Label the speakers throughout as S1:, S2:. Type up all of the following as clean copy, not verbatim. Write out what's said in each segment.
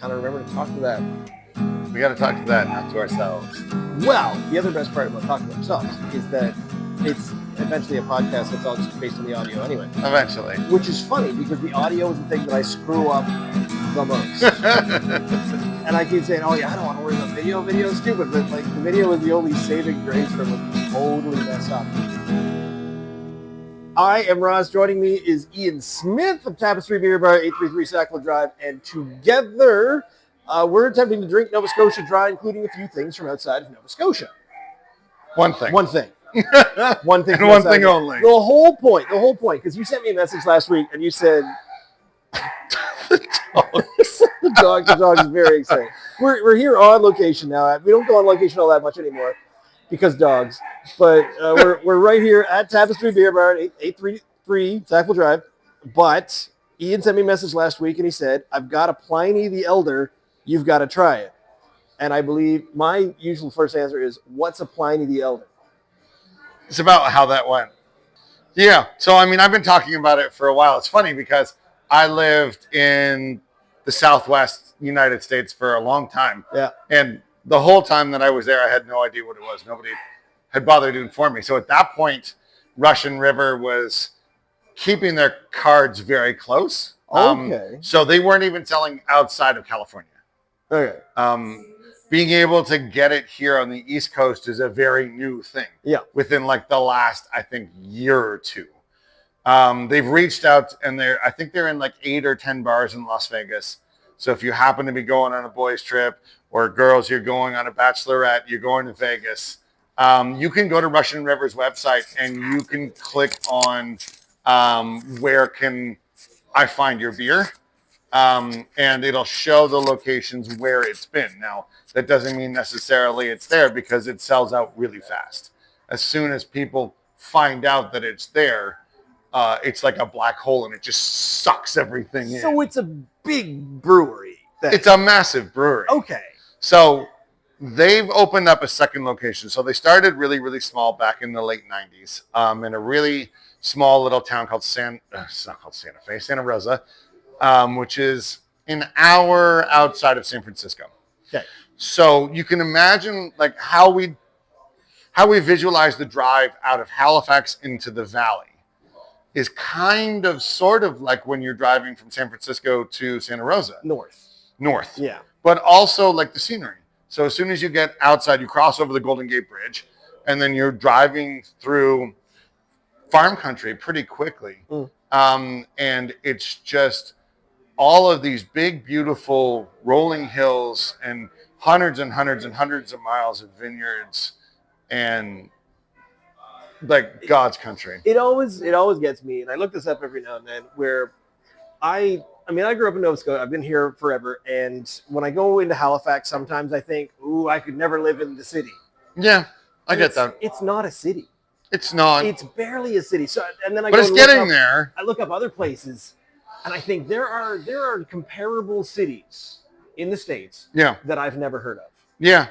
S1: kind of remember to talk to that.
S2: We got to talk to that, not to ourselves.
S1: Well, the other best part about talking to ourselves is that it's eventually a podcast that's all just based on the audio anyway.
S2: Eventually.
S1: Which is funny because the audio is the thing that I screw up the most. And I keep saying, oh yeah, I don't want to worry about video. Video's stupid, but like the video is the only saving grace for when you totally mess up. I am Ross. Joining me is Ian Smith of Tapestry Beer Bar, 833 Sackville Drive, and together we're attempting to drink Nova Scotia dry, including a few things from outside of Nova Scotia.
S2: One thing.
S1: One thing. One thing.
S2: And one thing only.
S1: The whole point, because you sent me a message last week and you said, the dog is very excited. We're here on location now. We don't go on location all that much anymore because dogs. But we're right here at Tapestry Beer Bar, 833 Sackville Drive. But Ian sent me a message last week and he said, I've got a Pliny the Elder. You've got to try it. And I believe my usual first answer is, what's a Pliny the Elder?
S2: It's about how that went. Yeah. So, I mean, I've been talking about it for a while. It's funny because I lived in the Southwest United States for a long time.
S1: Yeah.
S2: And the whole time that I was there, I had no idea what it was. Nobody had bothered to inform me. So at that point, Russian River was keeping their cards very close.
S1: Okay.
S2: So they weren't even selling outside of California.
S1: Okay.
S2: Being able to get it here on the East Coast is a very new thing.
S1: Yeah.
S2: Within like the last, I think, year or two. They've reached out and I think they're in like 8 or 10 bars in Las Vegas. So if you happen to be going on a boys trip or girls, you're going on a bachelorette, you're going to Vegas, you can go to Russian River's website and you can click on where can I find your beer? And it'll show the locations where it's been. Now, that doesn't mean necessarily it's there because it sells out really fast. As soon as people find out that it's there, it's like a black hole and it just sucks everything in.
S1: So it's a big brewery.
S2: It's a massive brewery.
S1: Okay.
S2: So they've opened up a second location. So they started really, really small back in the late 90s in a really small little town called it's not called Santa Fe, Santa Rosa, which is an hour outside of San Francisco.
S1: Okay.
S2: So you can imagine like how we visualize the drive out of Halifax into the valley is kind of sort of like when you're driving from San Francisco to Santa Rosa. North.
S1: Yeah.
S2: But also like the scenery. So as soon as you get outside, you cross over the Golden Gate Bridge and then you're driving through farm country pretty quickly. And it's just all of these big, beautiful rolling hills and hundreds and hundreds and hundreds of miles of vineyards and like God's country.
S1: It always gets me, and I look this up every now and then, where I grew up in Nova Scotia. I've been here forever, and when I go into Halifax, sometimes I think, ooh, I could never live in the city.
S2: Yeah, I get that.
S1: It's not a city.
S2: It's not.
S1: It's barely a city. So, and then
S2: it's getting there.
S1: I look up other places, and I think there are comparable cities in the States that I've never heard of.
S2: Yeah,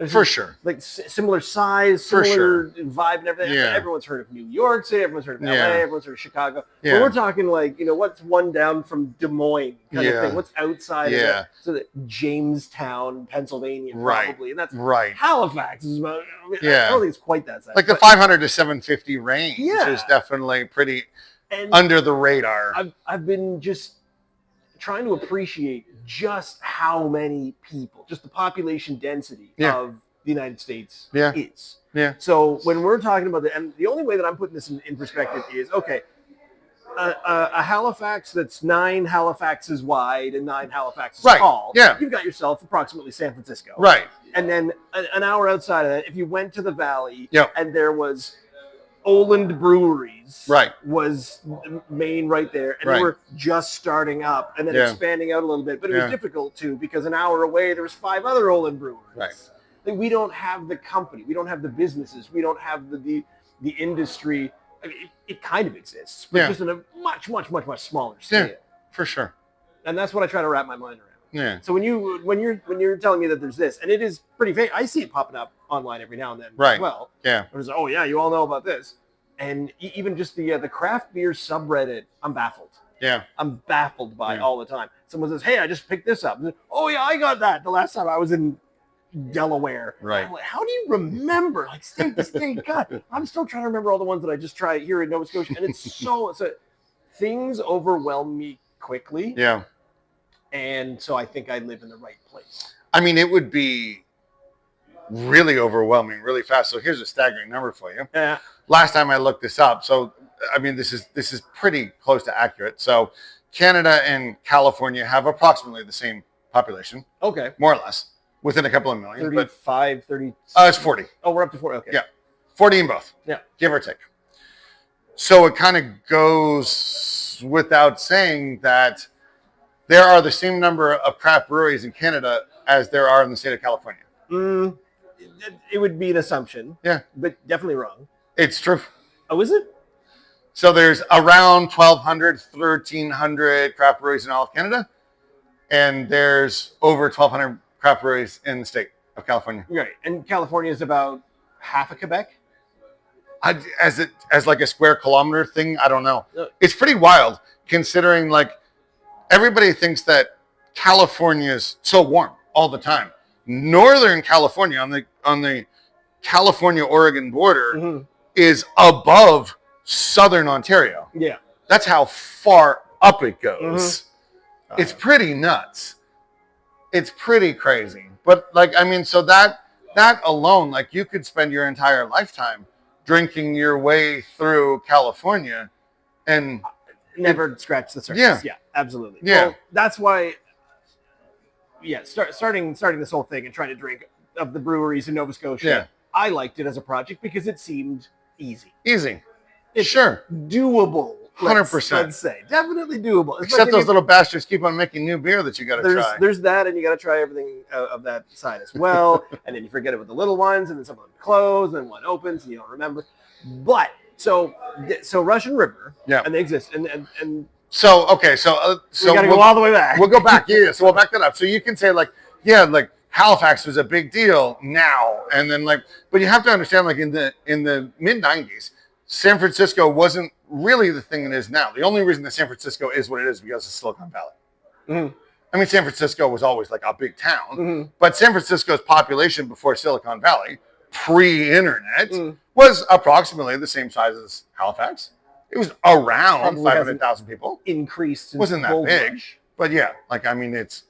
S2: for sure.
S1: Like similar size, similar vibe and everything. Yeah. Everyone's heard of New York City, everyone's heard of LA, everyone's heard of Chicago. Yeah. But we're talking like, what's one down from Des Moines kind of thing? What's outside of that? So that Jamestown, Pennsylvania, probably. And that's Halifax is about, I don't think it's quite that size.
S2: Like the 500 to 750 range is definitely pretty under the radar.
S1: I've been just trying to appreciate just how many people, just the population density of the United States is.
S2: Yeah.
S1: So when we're talking about and the only way that I'm putting this in perspective is, okay, a Halifax that's 9 Halifaxes wide and 9 Halifaxes tall.
S2: Yeah.
S1: You've got yourself approximately San Francisco.
S2: Right.
S1: And then an hour outside of that, if you went to the valley and there was Oland Breweries was main right there, and they were just starting up and then expanding out a little bit, but it was difficult too because an hour away there was 5 other Oland Breweries.
S2: Right.
S1: Like, we don't have the company, we don't have the businesses, we don't have the industry. I mean, it kind of exists, but just in a much smaller scale.
S2: Yeah, for sure.
S1: And that's what I try to wrap my mind around.
S2: Yeah.
S1: So when you're telling me that there's this, and it is pretty famous, I see it popping up online every now and then as well.
S2: Yeah.
S1: It's like, oh yeah, you all know about this, and even just the craft beer subreddit, I'm baffled.
S2: Yeah.
S1: I'm baffled by
S2: Yeah.
S1: all the time. Someone says, "Hey, I just picked this up." Oh yeah, I got that the last time I was in Delaware.
S2: Right.
S1: I'm like, how do you remember like state to state? God, I'm still trying to remember all the ones that I just tried here in Nova Scotia, and so things overwhelm me quickly.
S2: Yeah.
S1: And so I think I live in the right place.
S2: I mean, it would be really overwhelming really fast. So here's a staggering number for you.
S1: Yeah.
S2: Last time I looked this up, so I mean this is pretty close to accurate. So Canada and California have approximately the same population.
S1: Okay.
S2: More or less, within a couple of million.
S1: 35, 30.
S2: It's 40.
S1: Oh, we're up to 40. Okay.
S2: Yeah. 40 in both.
S1: Yeah.
S2: Give or take. So it kind of goes without saying that there are the same number of craft breweries in Canada as there are in the state of California.
S1: It would be an assumption.
S2: Yeah.
S1: But definitely wrong.
S2: It's true.
S1: Oh, is it?
S2: So there's around 1,200, 1,300 craft breweries in all of Canada. And there's over 1,200 craft breweries in the state of California.
S1: Right. And California is about half of Quebec?
S2: As like a square kilometer thing, I don't know.
S1: Uh,
S2: It's pretty wild considering like everybody thinks that California is so warm all the time. Northern California on the California-Oregon border is above Southern Ontario.
S1: Yeah.
S2: That's how far up it goes. It's pretty nuts. It's pretty crazy. But like, I mean, so that alone, like you could spend your entire lifetime drinking your way through California and
S1: never scratch the surface.
S2: Yeah.
S1: Yeah, absolutely.
S2: Yeah.
S1: Well, that's why, yeah, starting this whole thing and trying to drink of the breweries in Nova Scotia,
S2: Yeah.
S1: I liked it as a project because it seemed easy.
S2: easy.
S1: It's
S2: Sure.
S1: doable.
S2: 100%.
S1: Let's say. Definitely doable.
S2: Except those little bastards keep on making new beer that you got to try.
S1: There's that, and you got to try everything of that side as well. And then you forget it with the little ones, and then some of them close, and then one opens, and you don't remember. But so Russian River,
S2: Yeah.
S1: and they exist, and
S2: So okay, so
S1: we got to go all the way back.
S2: We'll go back. Yeah, so we'll back that up. So you can say like, yeah, like Halifax was a big deal now, and then like, but you have to understand like in the mid '90s, San Francisco wasn't really the thing it is now. The only reason that San Francisco is what it is because of Silicon Valley.
S1: Mm-hmm.
S2: I mean, San Francisco was always like a big town, but San Francisco's population before Silicon Valley, pre-internet, was approximately the same size as Halifax. It was around
S1: Probably
S2: 500,000 people.
S1: Increased.
S2: Wasn't that
S1: gold
S2: big,
S1: rush.
S2: but yeah, like I mean, it's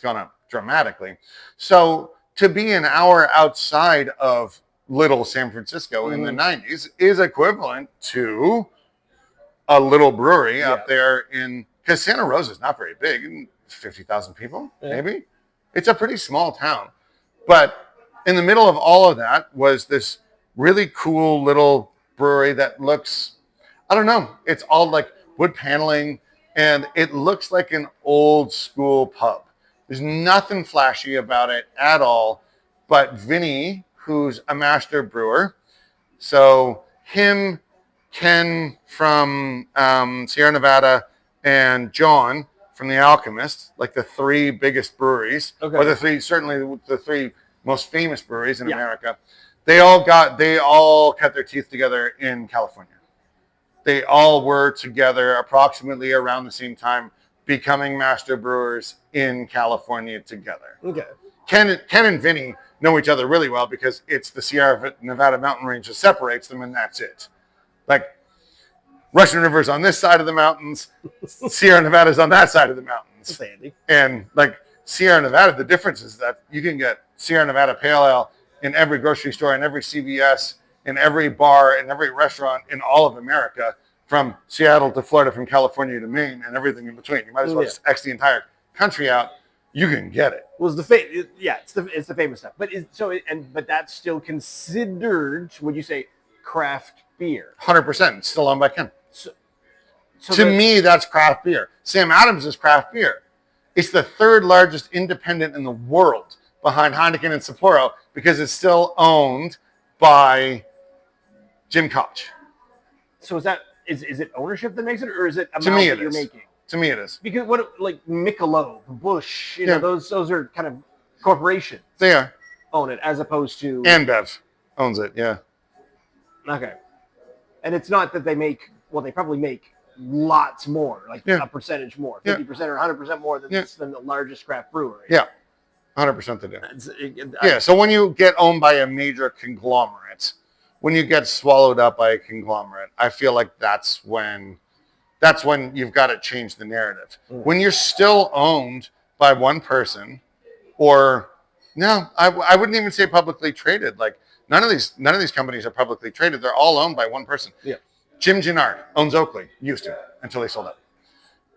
S2: gone up dramatically. So to be an hour outside of little San Francisco in the 90s is equivalent to a little brewery up there because Santa Rosa is not very big, 50,000 people, maybe. It's a pretty small town. But in the middle of all of that was this really cool little brewery that looks, I don't know, it's all like wood paneling and it looks like an old school pub. There's nothing flashy about it at all, but Vinny, who's a master brewer, so him, Ken from Sierra Nevada, and John from The Alchemist, like the three biggest breweries, or certainly the three most famous breweries in America, they all cut their teeth together in California. They all were together approximately around the same time, becoming master brewers in California together.
S1: Okay.
S2: Ken and Vinny know each other really well because it's the Sierra Nevada mountain range that separates them, and that's it. Like, Russian River's on this side of the mountains, Sierra Nevada's on that side of the mountains.
S1: That's handy.
S2: And, like, Sierra Nevada, the difference is that you can get Sierra Nevada Pale Ale in every grocery store, in every CVS, in every bar, in every restaurant in all of America, from Seattle to Florida, from California to Maine, and everything in between. You might as well just X the entire country out. You can get it.
S1: Was it's the famous stuff, but that's still considered, would you say, craft beer?
S2: 100%. It's still owned by Ken.
S1: So
S2: to me, that's craft beer. Sam Adams is craft beer. It's the third largest independent in the world behind Heineken and Sapporo because it's still owned by Jim Koch.
S1: So is it ownership that makes it, or is it amount
S2: To me,
S1: that you're making?
S2: To me, it is.
S1: Because like Michelob, Busch, you know, those are kind of corporations.
S2: They are.
S1: Own it as opposed to
S2: Bev owns it. Yeah.
S1: Okay. And it's not that they make. Well, they probably make lots more, like
S2: Yeah.
S1: a percentage more,
S2: Yeah.
S1: 50% or 100% more than,
S2: Yeah.
S1: than the largest craft brewery.
S2: Yeah, 100% they do.
S1: I-
S2: Yeah, so when you get owned by a major conglomerate, when you get swallowed up by a conglomerate, I feel like that's when you've got to change the narrative. When you're still owned by one person, or no, I wouldn't even say publicly traded. Like none of these companies are publicly traded. They're all owned by one person.
S1: Yeah.
S2: Jim Gennard owns Oakley, used to until they sold it.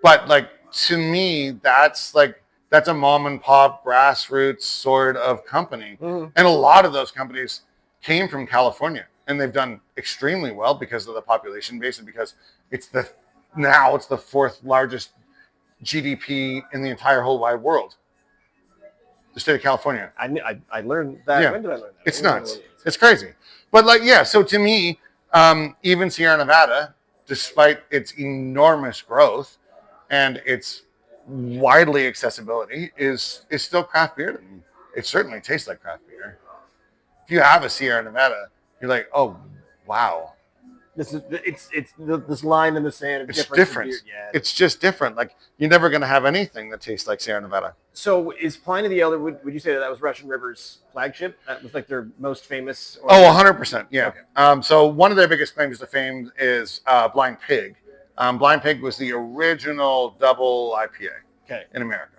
S2: But like to me, that's a mom and pop grassroots sort of company. And a lot of those companies came from California, and they've done extremely well because of the population base and because it's the fourth largest GDP in the entire whole wide world. The state of California.
S1: I learned that.
S2: Yeah.
S1: When did I learn that?
S2: It's nuts. It's crazy. But like, yeah, so to me, even Sierra Nevada, despite its enormous growth and its widely accessibility, is still craft beer to me. It certainly tastes like craft beer. If you have a Sierra Nevada, you're like, oh, wow.
S1: This line in the sand.
S2: It's different.
S1: Yeah.
S2: It's just different. Like, you're never going to have anything that tastes like Sierra Nevada.
S1: So is Pliny the Elder, would you say that was Russian River's flagship? That was like their most famous?
S2: Oh, 100%. Yeah. Okay. So one of their biggest claims to fame is Blind Pig. Blind Pig was the original double IPA in America.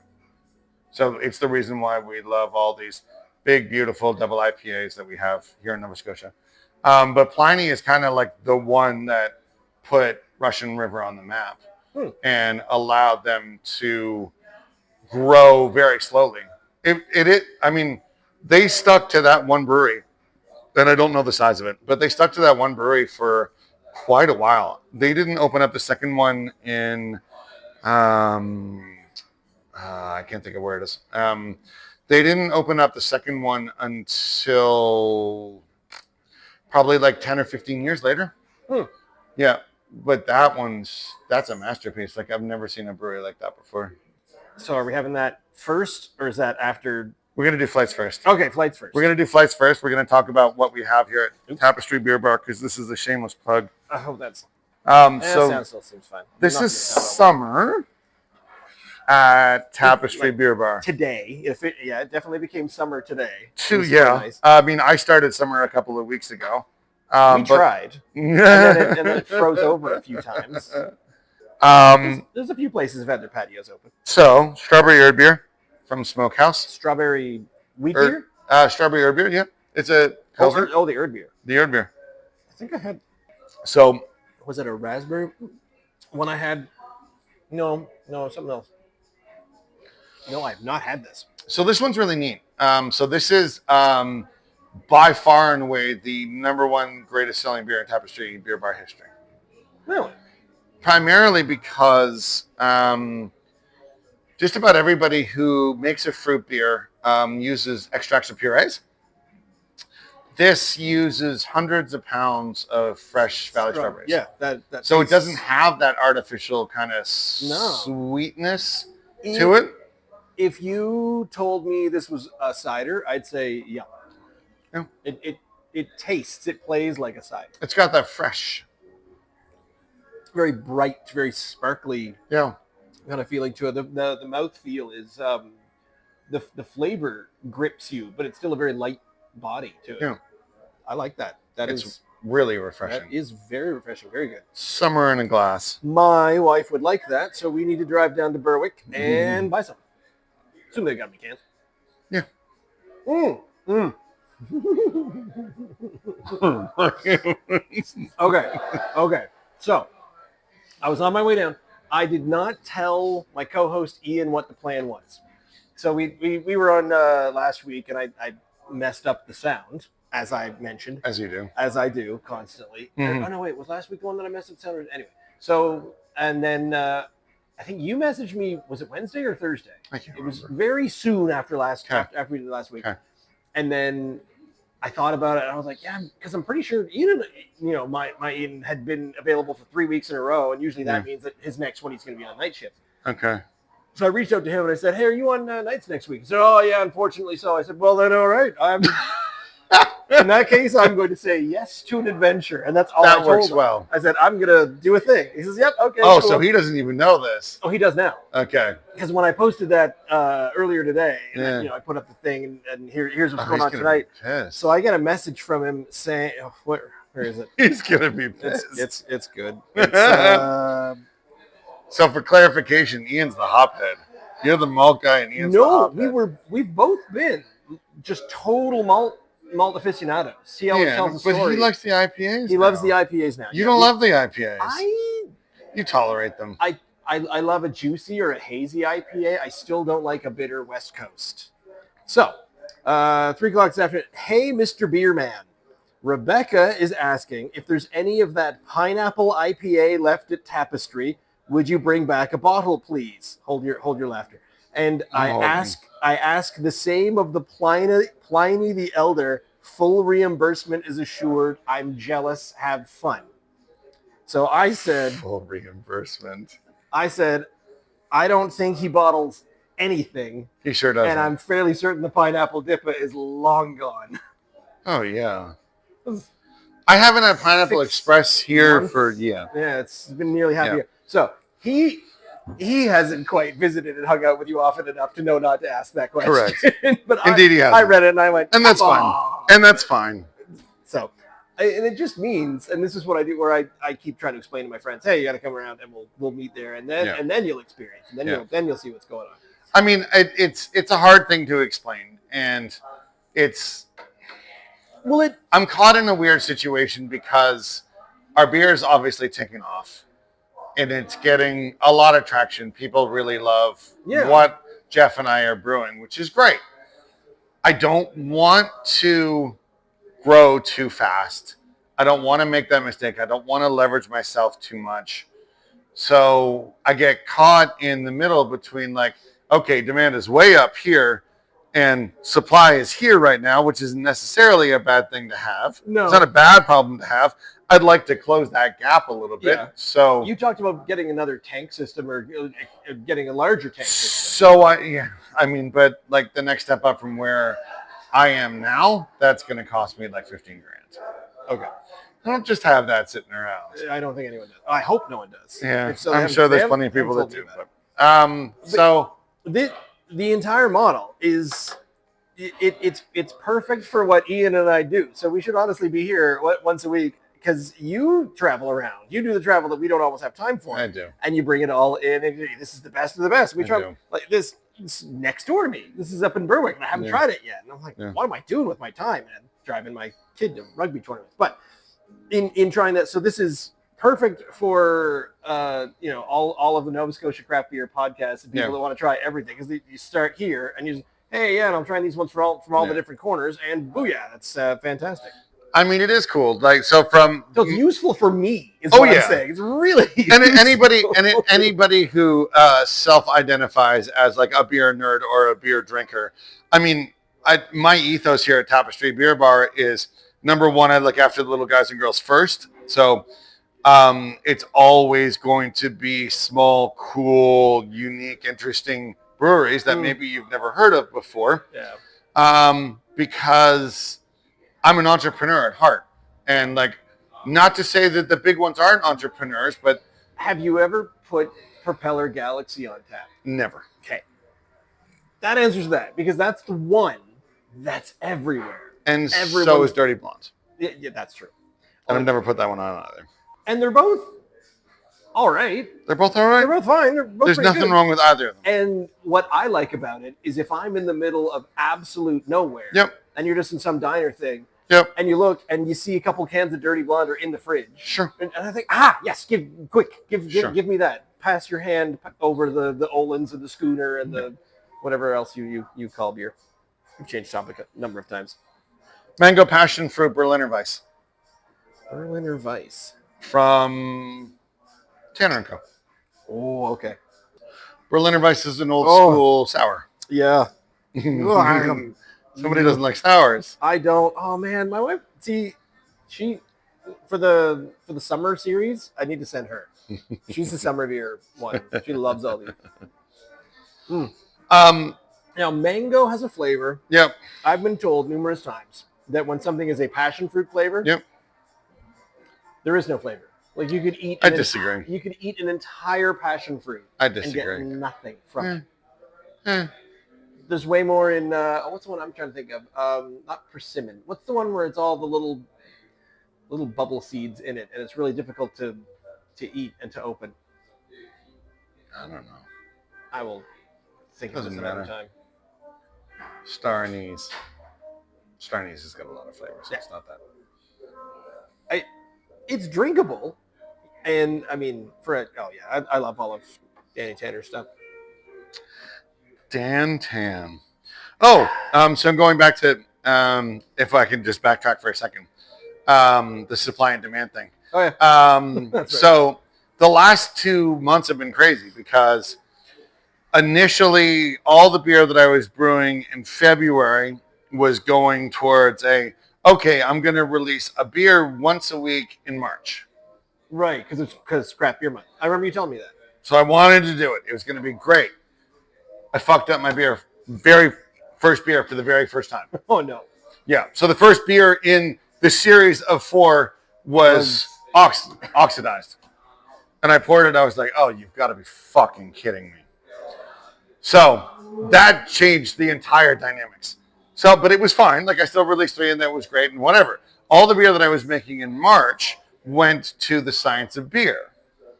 S2: So it's the reason why we love all these big, beautiful double IPAs that we have here in Nova Scotia. But Pliny is kind of like the one that put Russian River on the map and allowed them to grow very slowly. I mean, they stuck to that one brewery, and I don't know the size of it, but they stuck to that one brewery for quite a while. They didn't open up the second one in, I can't think of where it is. They didn't open up the second one until probably like 10 or 15 years later. Yeah, but that's a masterpiece. Like, I've never seen a brewery like that before.
S1: So are we having that first, or is that after?
S2: We're going to do flights first.
S1: Okay, flights first.
S2: We're going to do flights first. We're going to talk about what we have here at Tapestry Beer Bar, because this is a shameless plug.
S1: I hope that's...
S2: So
S1: still seems fine.
S2: this is summer at Tapestry Beer Bar.
S1: Today. It definitely became summer today.
S2: Nice. I mean, I started summer a couple of weeks ago.
S1: We tried. and then it froze over a few times. There's a few places that have had their patios open.
S2: So, strawberry herb beer from Smokehouse.
S1: Strawberry wheat beer?
S2: Strawberry herb beer, yeah. It's a Pilsner.
S1: The herb beer.
S2: The herb beer.
S1: I think I had...
S2: So...
S1: Was it a raspberry one I had? No, something else. No, I have not had this.
S2: So this one's really neat. So this is by far and away the number one greatest selling beer in Tapestry Beer Bar history.
S1: Really?
S2: Primarily because just about everybody who makes a fruit beer uses extracts of purees. This uses hundreds of pounds of fresh valley strawberries.
S1: Yeah, that
S2: so it doesn't have that artificial kind of sweetness to it.
S1: If you told me this was a cider, I'd say yeah. It tastes, it plays like a cider.
S2: It's got that fresh,
S1: very bright, very sparkly
S2: kind
S1: of feeling to it. The mouth feel is the flavor grips you, but it's still a very light body to it. I like that. It's
S2: really refreshing.
S1: That is very refreshing. Very good.
S2: Summer in a glass.
S1: My wife would like that, so we need to drive down to Berwick and buy some. Assume they got me cans.
S2: Yeah.
S1: Okay. So, I was on my way down. I did not tell my co-host Ian what the plan was. So we were on last week, and I messed up the sound. As I mentioned.
S2: As you do.
S1: As I do constantly. Oh, no, wait. Was last week the one that I messed up the sound? Anyway. So, and then I think you messaged me, was it Wednesday or Thursday?
S2: I can't remember.
S1: It was very soon after after we did last week. And then I thought about it, and I was like, yeah, because I'm pretty sure Ian, my Ian had been available for 3 weeks in a row, and usually that means that his next one he's going to be on night shift.
S2: Okay.
S1: So I reached out to him, and I said, hey, are you on nights next week? He said, oh, yeah, unfortunately so. I said, well, then, all right. In that case, I'm going to say yes to an adventure, and that's all I
S2: That
S1: told
S2: works
S1: him.
S2: well.
S1: I said I'm gonna do a thing. He says, "Yep, okay."
S2: Oh,
S1: cool.
S2: so he doesn't even know this.
S1: Oh, he does now.
S2: Okay.
S1: Because when I posted that earlier today, and
S2: Yeah.
S1: then, I put up the thing, and here's what's
S2: Oh,
S1: going
S2: he's
S1: on
S2: gonna
S1: tonight.
S2: be pissed.
S1: So I get a message from him saying, where is it?
S2: He's gonna be pissed.
S1: It's good. It's,
S2: So for clarification, Ian's the hophead. You're the malt guy, and Ian's the hophead.
S1: we've both been just total malt aficionados. See how it tells the
S2: but
S1: story.
S2: he likes the IPAs.
S1: He loves the IPAs now.
S2: You don't love the IPAs. You tolerate them.
S1: I love a juicy or a hazy IPA. I still don't like a bitter West Coast. So, 3 o'clock this afternoon. Hey, Mr. Beer Man. Rebecca is asking if there's any of that pineapple IPA left at Tapestry. Would you bring back a bottle, please? Hold your laughter. And I ask the same of the Pliny the Elder. Full reimbursement is assured. I'm jealous. Have fun. So I said,
S2: full reimbursement.
S1: I said, I don't think he bottles anything.
S2: He sure doesn't.
S1: And I'm fairly certain the Pineapple Dippa is long gone.
S2: Oh, yeah. I haven't had Pineapple Express here for,
S1: Yeah, it's been nearly half a year. So he hasn't quite visited and hung out with you often enough to know not to ask that question.
S2: Correct.
S1: But
S2: Indeed, he has.
S1: I read it and I went,
S2: and that's fine. And that's fine.
S1: So, and it just means, and this is what I do, where I keep trying to explain to my friends, hey, you got to come around and we'll meet there, and then you'll experience, and then you'll see what's going on.
S2: I mean, it's a hard thing to explain, and I'm caught in a weird situation because our beer is obviously taking off, and it's getting a lot of traction. People really love what Jeff and I are brewing, which is great. I don't want to grow too fast. I don't want to make that mistake. I don't want to leverage myself too much. So I get caught in the middle between okay, demand is way up here and supply is here right now, which isn't necessarily a bad thing to have.
S1: No.
S2: It's not a bad problem to have. I'd like to close that gap a little bit.
S1: Yeah.
S2: So
S1: you talked about getting another tank system or getting a larger tank system.
S2: So but the next step up from where I am now, that's going to cost me like $15,000.
S1: Okay.
S2: I don't just have that sitting around.
S1: I don't think anyone does. I hope no one does.
S2: Yeah, I'm sure there's plenty of people that do.
S1: So the entire model is it's perfect for what Ian and I do. So we should honestly be here once a week because you travel around. You do the travel that we don't always have time for.
S2: I do.
S1: And you bring it all in. And this is the best of the best. We travel like this. It's next door to me. This is up in Berwick, and I haven't tried it yet. And I'm like, what am I doing with my time? And I'm driving my kid to rugby tournaments. But in trying that, so this is perfect for all of the Nova Scotia craft beer podcasts and people that want to try everything because you start here and you and I'm trying these ones from all the different corners, and booyah, that's fantastic.
S2: I mean, it is cool. So
S1: it's useful for me. Is what I'm saying. It's really
S2: and anybody who self-identifies as like a beer nerd or a beer drinker. I mean, my ethos here at Tapestry Beer Bar is number one. I look after the little guys and girls first. So it's always going to be small, cool, unique, interesting breweries that maybe you've never heard of before.
S1: Yeah.
S2: Because I'm an entrepreneur at heart, and not to say that the big ones aren't entrepreneurs, but
S1: have you ever put Propeller Galaxy on tap?
S2: Never.
S1: Okay. That answers that because that's the one that's everywhere.
S2: And so is Dirty Blondes.
S1: Yeah, that's true.
S2: And I've never put that one on either.
S1: And they're both all right.
S2: They're both all right?
S1: They're both fine.
S2: There's nothing wrong with either of them.
S1: And what I like about it is if I'm in the middle of absolute nowhere, and you're just in some diner thing, and you look and you see a couple cans of Dirty Blonde are in the fridge.
S2: Sure.
S1: And I think, yes, give me that. Pass your hand over the Olins and the Schooner and the whatever else you call beer. We've changed topic a number of times.
S2: Mango Passion Fruit Berliner Weiss.
S1: Berliner Weiss.
S2: From Tanner & Co.
S1: Oh, okay.
S2: Berliner Weiss is an old school sour.
S1: Yeah.
S2: Somebody doesn't like sours.
S1: I don't. Oh man, my wife. See, she for the summer series. I need to send her. She's the summer beer one. She loves all these. Now mango has a flavor.
S2: Yep.
S1: I've been told numerous times that when something is a passion fruit flavor,
S2: Yep.
S1: there is no flavor. Like you could eat.
S2: I disagree.
S1: You could eat an entire passion fruit.
S2: I
S1: And
S2: disagree.
S1: get nothing from it.
S2: Eh.
S1: There's way more in. What's the one I'm trying to think of? Not persimmon. What's the one where it's all the little bubble seeds in it, and it's really difficult to eat and to open.
S2: I don't know.
S1: I will think of
S2: Doesn't
S1: this another
S2: matter.
S1: time.
S2: Star anise. Star anise has got a lot of flavor, so it's not that.
S1: It's drinkable, and I mean, I love all of Danny Tanner's stuff.
S2: Dan Tan. Oh, so I'm going back to if I can just backtrack for a second. The supply and demand thing.
S1: Oh yeah. That's right.
S2: So the last 2 months have been crazy because initially all the beer that I was brewing in February was going towards I'm going to release a beer once a week in March.
S1: Right, because crap beer month. I remember you telling me that.
S2: So I wanted to do it. It was going to be great. I fucked up my very first beer for the very first time.
S1: Oh no.
S2: Yeah. So the first beer in the series of 4 was oxidized. And I poured it. I was like, oh, you've got to be fucking kidding me. So that changed the entire dynamics. So, but it was fine. Like I still released 3 and that was great and whatever. All the beer that I was making in March went to the Science of Beer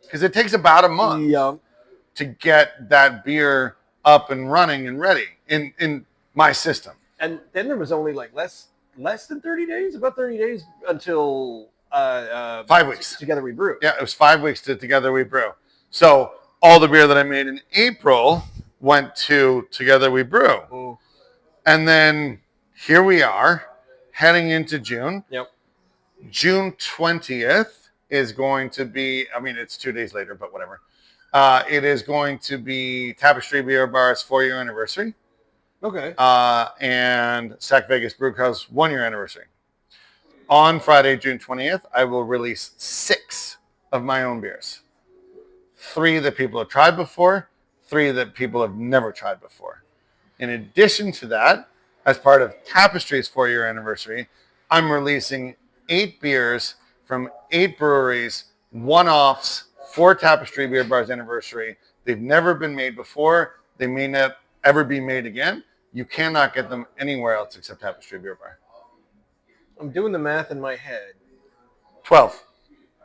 S2: because it takes about a month to get that beer up and running and ready in my system.
S1: And then there was only like less than 30 days, about 30 days until
S2: 5 weeks.
S1: Together We Brew.
S2: Yeah, it was 5 weeks to Together We Brew. So all the beer that I made in April went to Together We Brew.
S1: Ooh.
S2: And then here we are heading into June.
S1: Yep.
S2: June 20th is going to be, I mean, it's 2 days later, but whatever. It is going to be Tapestry Beer Bar's 4-year anniversary.
S1: Okay.
S2: And Sac Vegas Brew House 1-year anniversary. On Friday, June 20th, I will release 6 of my own beers. 3 that people have tried before, 3 that people have never tried before. In addition to that, as part of Tapestry's 4-year anniversary, I'm releasing 8 beers from 8 breweries, one-offs for Tapestry Beer Bar's anniversary. They've never been made before. They may not ever be made again. You cannot get them anywhere else except Tapestry Beer Bar.
S1: I'm doing the math in my head.
S2: 12.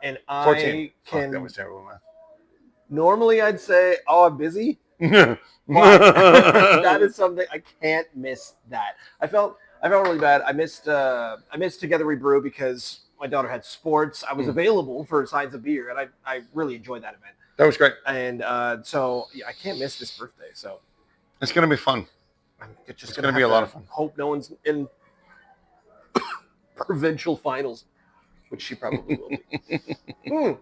S1: And
S2: 14.
S1: I can...
S2: That was terrible math.
S1: Normally I'd say, oh, I'm busy. But that is something I can't miss. That I felt really bad. I missed Together We Brew because my daughter had sports. I was available for Signs of Beer, and I really enjoyed that event.
S2: That was great.
S1: And so yeah, I can't miss this birthday. So
S2: it's going to be fun.
S1: It's just
S2: going to be a lot of fun.
S1: Hope no one's in provincial finals, which she probably will be.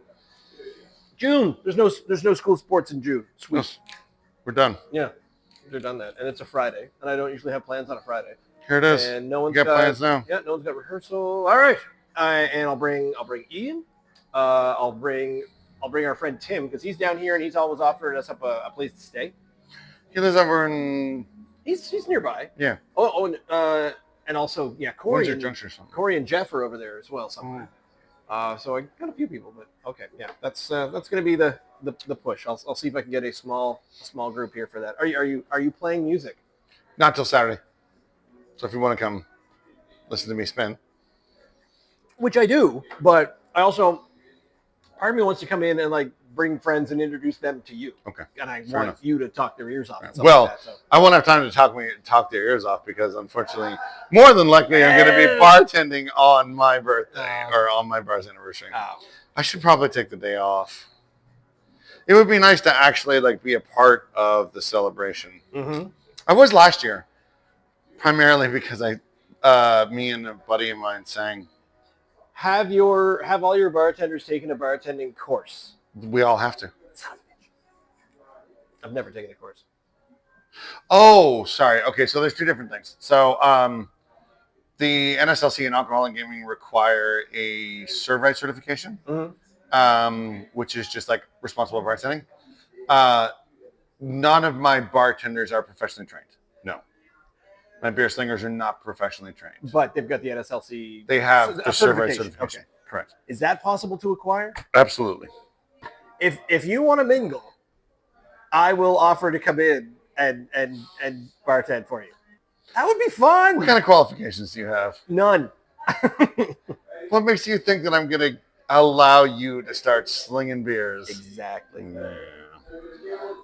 S1: June. There's no school sports in June. Sweet.
S2: No. We're done.
S1: Yeah, they're done that, and it's a Friday, and I don't usually have plans on a Friday.
S2: Here it is.
S1: And no one's
S2: got plans now.
S1: Yeah, no one's got rehearsal. All right, and I'll bring Ian. I'll bring our friend Tim because he's down here and he's always offering us up a place to stay.
S2: He lives over in.
S1: He's nearby.
S2: Yeah.
S1: And also Corey
S2: Windsor Junction or something.
S1: Corey and Jeff are over there as well somewhere. So I got a few people, but okay, yeah, that's going to be the push. I'll see if I can get a small group here for that. Are you playing music?
S2: Not till Saturday. So if you want to come listen to me spin.
S1: Which I do, but I also part of me wants to come in and like bring friends and introduce them to you.
S2: Okay.
S1: And I
S2: Fair
S1: want
S2: enough.
S1: you to talk their ears off. And stuff
S2: well,
S1: like that, so.
S2: I won't have time to talk their ears off because unfortunately, more than likely, I'm going to be bartending on my birthday or on my bar's anniversary. I should probably take the day off. It would be nice to actually like be a part of the celebration.
S1: Mm-hmm.
S2: I was last year, primarily because me and a buddy of mine sang.
S1: Have all your bartenders taken a bartending course?
S2: We all have to.
S1: I've never taken a course.
S2: Oh, sorry. Okay, so there's 2 different things. So the NSLC and Alcohol and Gaming require a serve right certification, which is just like responsible bartending. None of my bartenders are professionally trained. No. My beer slingers are not professionally trained.
S1: But they've got the NSLC.
S2: They have the
S1: certification.
S2: certification.
S1: Okay.
S2: Correct.
S1: Is that possible to acquire?
S2: Absolutely.
S1: If you want to mingle, I will offer to come in and bartend for you. That would be fun.
S2: What kind of qualifications do you have?
S1: None.
S2: What makes you think that I'm going to allow you to start slinging beers?
S1: Exactly.
S2: Yeah.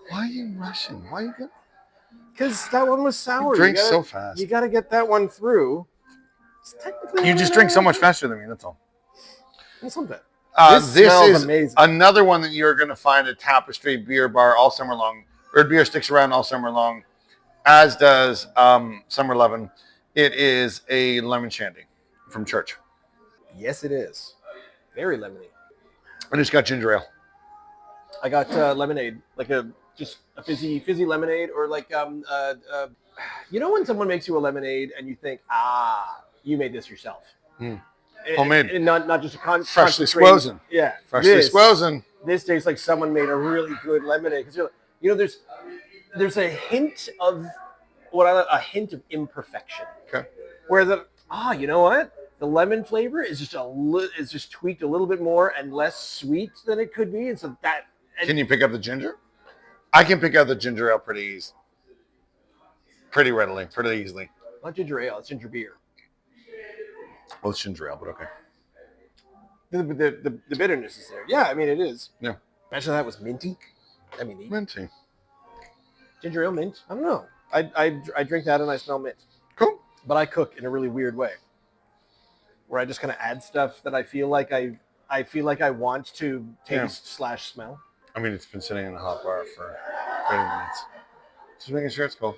S2: Why are you rushing? Why are you going?
S1: Because that one was sour.
S2: You drink so fast.
S1: You got to get that one through.
S2: You just drink so much faster than me. That's all.
S1: Well, something.
S2: This is
S1: amazing.
S2: Another one that you're going to find at Tapestry Beer Bar all summer long. Erd beer sticks around all summer long, as does Summer Lovin'. It is a lemon shandy from Church.
S1: Yes, it is. Very lemony.
S2: And it's got ginger ale.
S1: I got lemonade, like just a fizzy lemonade, or like you know when someone makes you a lemonade and you think, you made this yourself.
S2: Homemade.
S1: And not just a
S2: freshly squozen.
S1: Yeah.
S2: Freshly squozen.
S1: This tastes like someone made a really good lemonade. Because there's a hint of a hint of imperfection.
S2: Okay.
S1: Where you know what? The lemon flavor is just tweaked a little bit more and less sweet than it could be, and so that.
S2: Can you pick up the ginger? I can pick up the ginger ale pretty readily, pretty easily.
S1: Not ginger ale, it's ginger beer.
S2: Well, it's ginger ale, but okay.
S1: The bitterness is there. Yeah, I mean, it is.
S2: Yeah.
S1: Imagine that was minty. I mean,
S2: minty.
S1: Ginger ale mint? I don't know. I drink that and I smell mint.
S2: Cool.
S1: But I cook in a really weird way, where I just kind of add stuff that I feel like I want to taste / smell.
S2: I mean, it's been sitting in a hot bar for 30 minutes. Just making sure it's cold.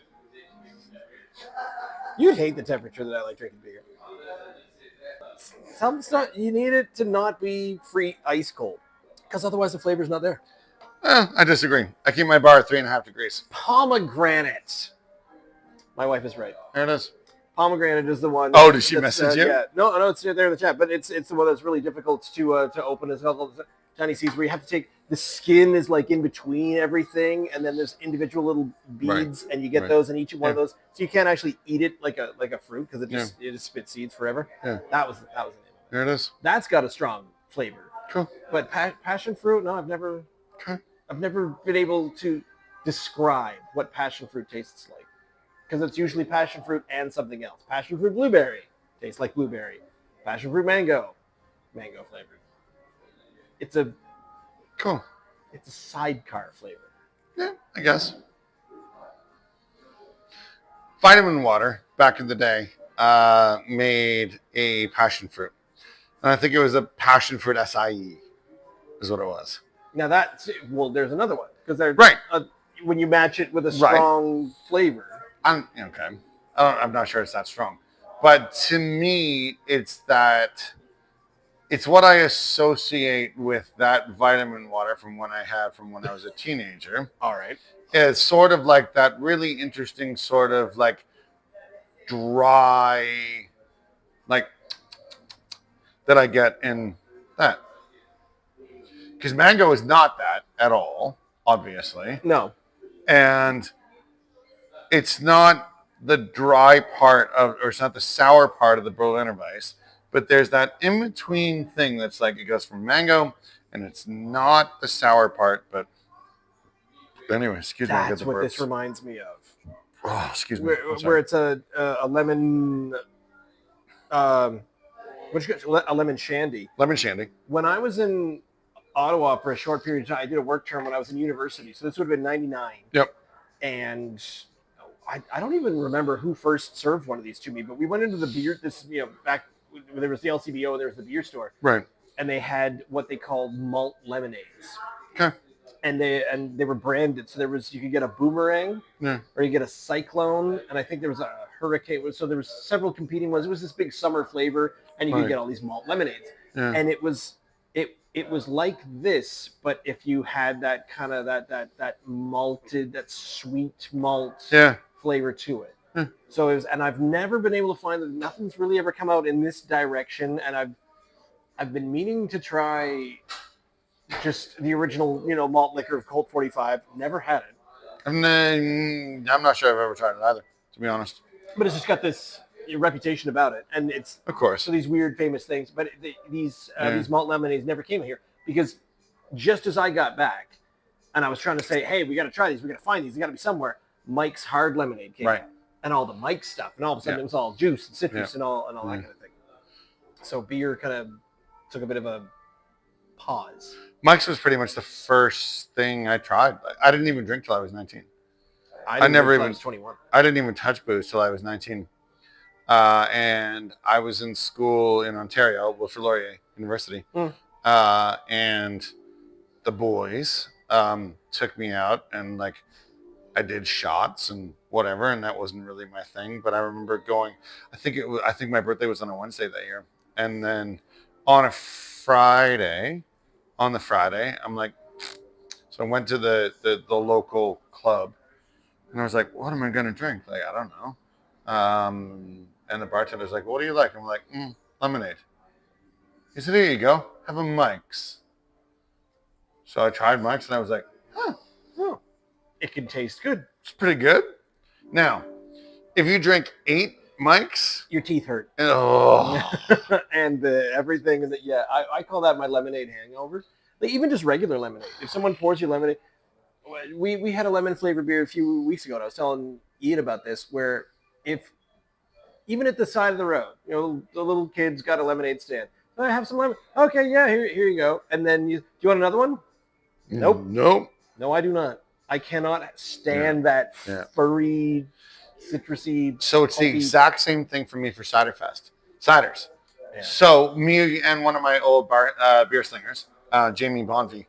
S1: You'd hate the temperature that I like drinking beer. Some stuff, you need it to not be free ice cold, because otherwise the flavor's not there.
S2: I disagree. I keep my bar at 3.5 degrees.
S1: Pomegranate. My wife is right.
S2: There it is.
S1: Pomegranate is the one.
S2: Oh, did she message you?
S1: Yeah. No, it's there in the chat, but it's the one that's really difficult to open as well. Tiny seeds where you have to take the skin is like in between everything, and then there's individual little beads, and you get those in each one of those. So you can't actually eat it like a fruit because it just spits seeds forever.
S2: Yeah.
S1: That was the name of it.
S2: There it is.
S1: That's got a strong flavor.
S2: Cool.
S1: But passion fruit, no, I've never been able to describe what passion fruit tastes like, because it's usually passion fruit and something else. Passion fruit blueberry tastes like blueberry. Passion fruit mango flavored. It's a sidecar flavor.
S2: Yeah, I guess. Vitamin Water back in the day made a passion fruit, and I think it was a passion fruit SIE, is what it was.
S1: Now there's another one, because they're when you match it with a strong flavor.
S2: I'm not sure it's that strong, but to me, it's what I associate with that vitamin water from when I was a teenager.
S1: All right.
S2: It's sort of like that really interesting sort of like dry, like that I get in that. Because mango is not that at all, obviously.
S1: No.
S2: And it's not the dry part or it's not the sour part of the Berliner Weiss, but there's that in-between thing that's like it goes from mango, and it's not the sour part, but anyway, excuse me.
S1: That's what this reminds me of.
S2: Oh, excuse me.
S1: Where it's a lemon, a lemon shandy.
S2: Lemon shandy.
S1: When I was in Ottawa for a short period of time, I did a work term when I was in university, so this would have been 99.
S2: Yep.
S1: And I don't even remember who first served one of these to me, but we went into the beer, back when there was the LCBO and there was the beer store.
S2: Right.
S1: And they had what they called malt lemonades.
S2: Okay.
S1: And they were branded. So you could get a boomerang, or you get a cyclone, and I think there was a hurricane. So there was several competing ones. It was this big summer flavor, and you could get all these malt lemonades. Yeah. And it was like this, but if you had that kind of that malted, that sweet malt flavor to it. So and I've never been able to find that. Nothing's really ever come out in this direction, and I've been meaning to try just the original, malt liquor of Colt 45. Never had it.
S2: I'm not sure I've ever tried it either, to be honest.
S1: but it's just got this reputation about it, and it's
S2: Of course.
S1: so these weird famous things. But these malt lemonades never came here because just as I got back, and I was trying to say, hey, we got to try these, we got to find these, they got to be somewhere. Mike's Hard Lemonade came
S2: Right.
S1: out, and all the Mike stuff, and all of a sudden it was all juice and citrus and all that kind of thing. So beer kind of took a bit of a pause.
S2: Mike's was pretty much the first thing I tried. I didn't even drink till I was 19.
S1: I
S2: never even
S1: was 21.
S2: I didn't even touch booze till I was 19. And I was in school in Ontario, Wilfrid Laurier University. And the boys took me out, and like I did shots and whatever, and that wasn't really my thing. But I remember going. I think my birthday was on a Wednesday that year, and then on a Friday, I'm like, so I went to the local club, and I was like, what am I gonna drink? Like, I don't know. And the bartender's like, what do you like? I'm like, lemonade. He said, here you go, have a Mike's. So I tried Mike's, and I was like,
S1: it can taste good.
S2: it's pretty good. Now, if you drink 8 Mike's,
S1: your teeth hurt. And everything. I call that my lemonade hangover. Like, even just regular lemonade. If someone pours you lemonade, we had a lemon flavored beer a few weeks ago, and I was telling Ian about this, where if even at the side of the road, the little kid's got a lemonade stand. I have some lemon. Okay, yeah, here you go. And then do you want another one? Nope. No, I do not. I cannot stand that furry, citrusy.
S2: So it's the exact same thing for me for Cider Fest. Ciders. Yeah. So me and one of my old beer slingers, Jamie Bonvie.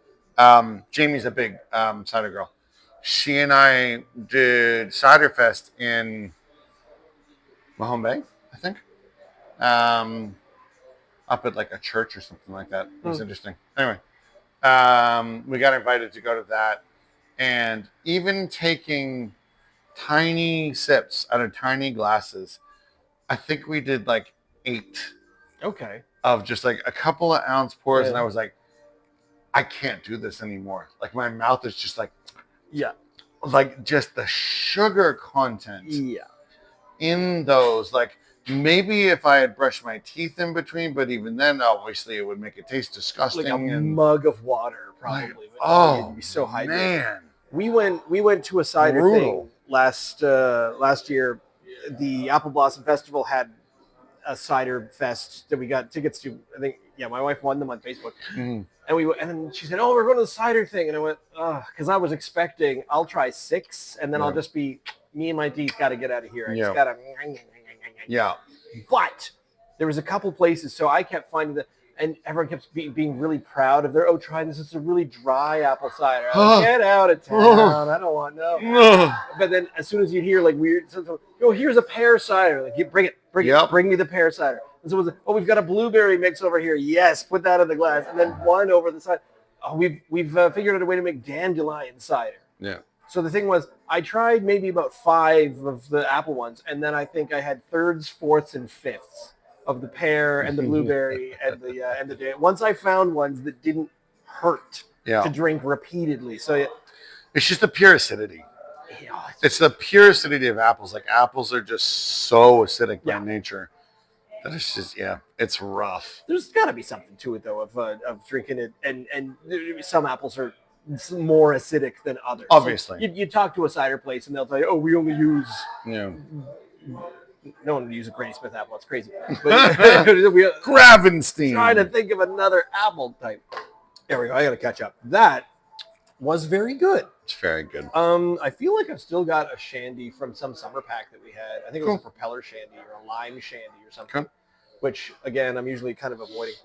S2: Jamie's a big cider girl. She and I did Cider Fest in Mahone Bay, I think. Up at like a church or something like that. It was interesting. Anyway, we got invited to go to that. And even taking tiny sips out of tiny glasses, I think we did like 8.
S1: Okay.
S2: Of just like a couple of ounce pours. And I was like, I can't do this anymore. Like my mouth is just like, like just the sugar content in those. Like maybe if I had brushed my teeth in between, but even then, obviously it would make it taste disgusting.
S1: Like a mug of water, probably. You'd be so hydrated.
S2: Man.
S1: We went to a cider thing last year. The Apple Blossom Festival had a cider fest that we got tickets to. I think, my wife won them on Facebook. And then she said, "Oh, we're going to the cider thing," and I went, because I was expecting I'll try 6, and then I'll just be me and my teeth got to get out of here. I just got to. But there was a couple places, so I kept finding that. And everyone kept being really proud of their, try this. It's a really dry apple cider. Get out of town. I don't want no. But then as soon as you'd hear like weird, here's a pear cider. Like, bring it. Bring me the pear cider. And so it was, we've got a blueberry mix over here. Yes, put that in the glass. And then one over the side. We've figured out a way to make dandelion cider. Yeah. So the thing was, I tried maybe about 5 of the apple ones, and then I think I had 3rds, 4ths, and 5ths. Of the pear and the blueberry and the once I found ones that didn't hurt to drink repeatedly. So
S2: it's just the pure acidity. It's the pure acidity of apples. Like apples are just so acidic by nature that it's just it's rough.
S1: There's got to be something to it though of drinking it, and some apples are more acidic than others.
S2: Obviously,
S1: so you talk to a cider place and they'll tell you, we only use No one would use a Granny Smith apple. It's crazy.
S2: Gravenstein.
S1: Trying to think of another apple type. There we go. I got to catch up. That was very good.
S2: It's very good.
S1: I feel like I've still got a shandy from some summer pack that we had. I think it was a propeller shandy or a lime shandy or something. Which again, I'm usually kind of avoiding.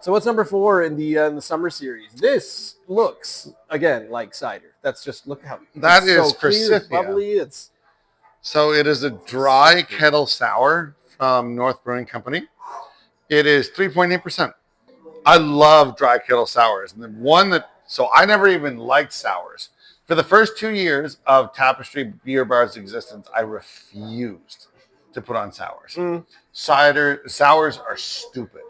S1: So what's number 4 in the summer series? This looks again like cider. That's just look how
S2: that is
S1: so clear, it's bubbly.
S2: So it is a dry kettle sour from North Brewing Company. It is 3.8%. I love dry kettle sours. And so I never even liked sours. For the first 2 years of Tapestry Beer Bar's existence, I refused to put on sours. Sours are stupid.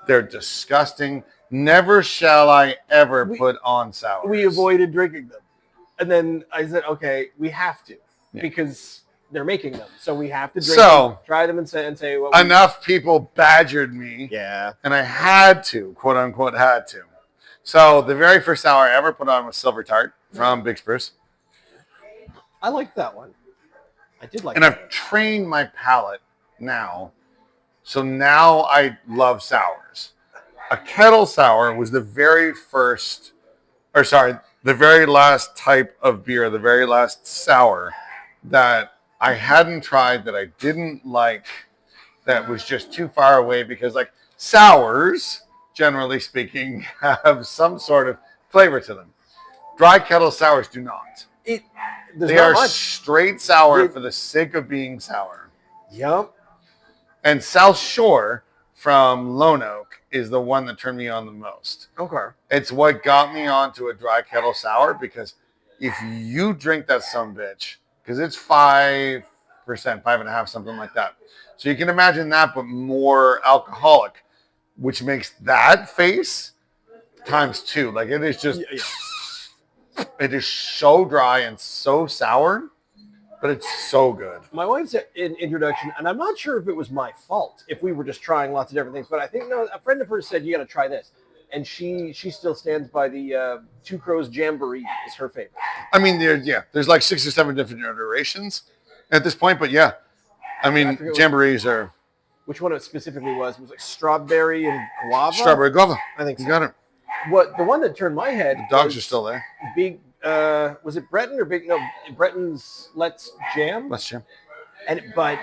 S2: They're disgusting. Never shall I ever put on sours.
S1: We avoided drinking them. And then I said, okay, we have to. Because they're making them, so we have to drink them,
S2: So
S1: try them, and say what
S2: enough people badgered me,
S1: Yeah.
S2: and I had to, quote unquote, had to. So the very first sour I ever put on was Silver Tart from Big Spruce,
S1: I like that one. I did like
S2: and
S1: that.
S2: I've trained my palate now. So now I love sours. A kettle sour was the very first, or sorry, the very last type of beer, the very last sour that I hadn't tried, that I didn't like, that was just too far away, because like sours, generally speaking, have some sort of flavor to them. Dry kettle sours do not.
S1: There's
S2: They
S1: not
S2: are
S1: much.
S2: straight sour for the sake of being sour.
S1: Yep.
S2: And South Shore from Lone Oak is the one that turned me on the most.
S1: Okay.
S2: It's what got me onto a dry kettle sour, because if you drink that sumbitch, because it's 5%, 5.5%, something like that. So you can imagine that, but more alcoholic, which makes that face times 2. Like it is just, it is so dry and so sour, but it's so good.
S1: My wife's introduction, and I'm not sure if it was my fault, if we were just trying lots of different things, but I think a friend of hers said, you got to try this. And she still stands by the Two Crows Jamboree is her favorite.
S2: I mean, there's like 6 or 7 different iterations at this point, but yeah. I mean, jamborees are...
S1: Which one it specifically was? It was like strawberry and guava?
S2: Strawberry guava.
S1: I think so.
S2: You got it.
S1: The one that turned my head.
S2: The dogs are still there.
S1: Big, was it Breton or Big? No, Breton's Let's Jam.
S2: Let's Jam.
S1: But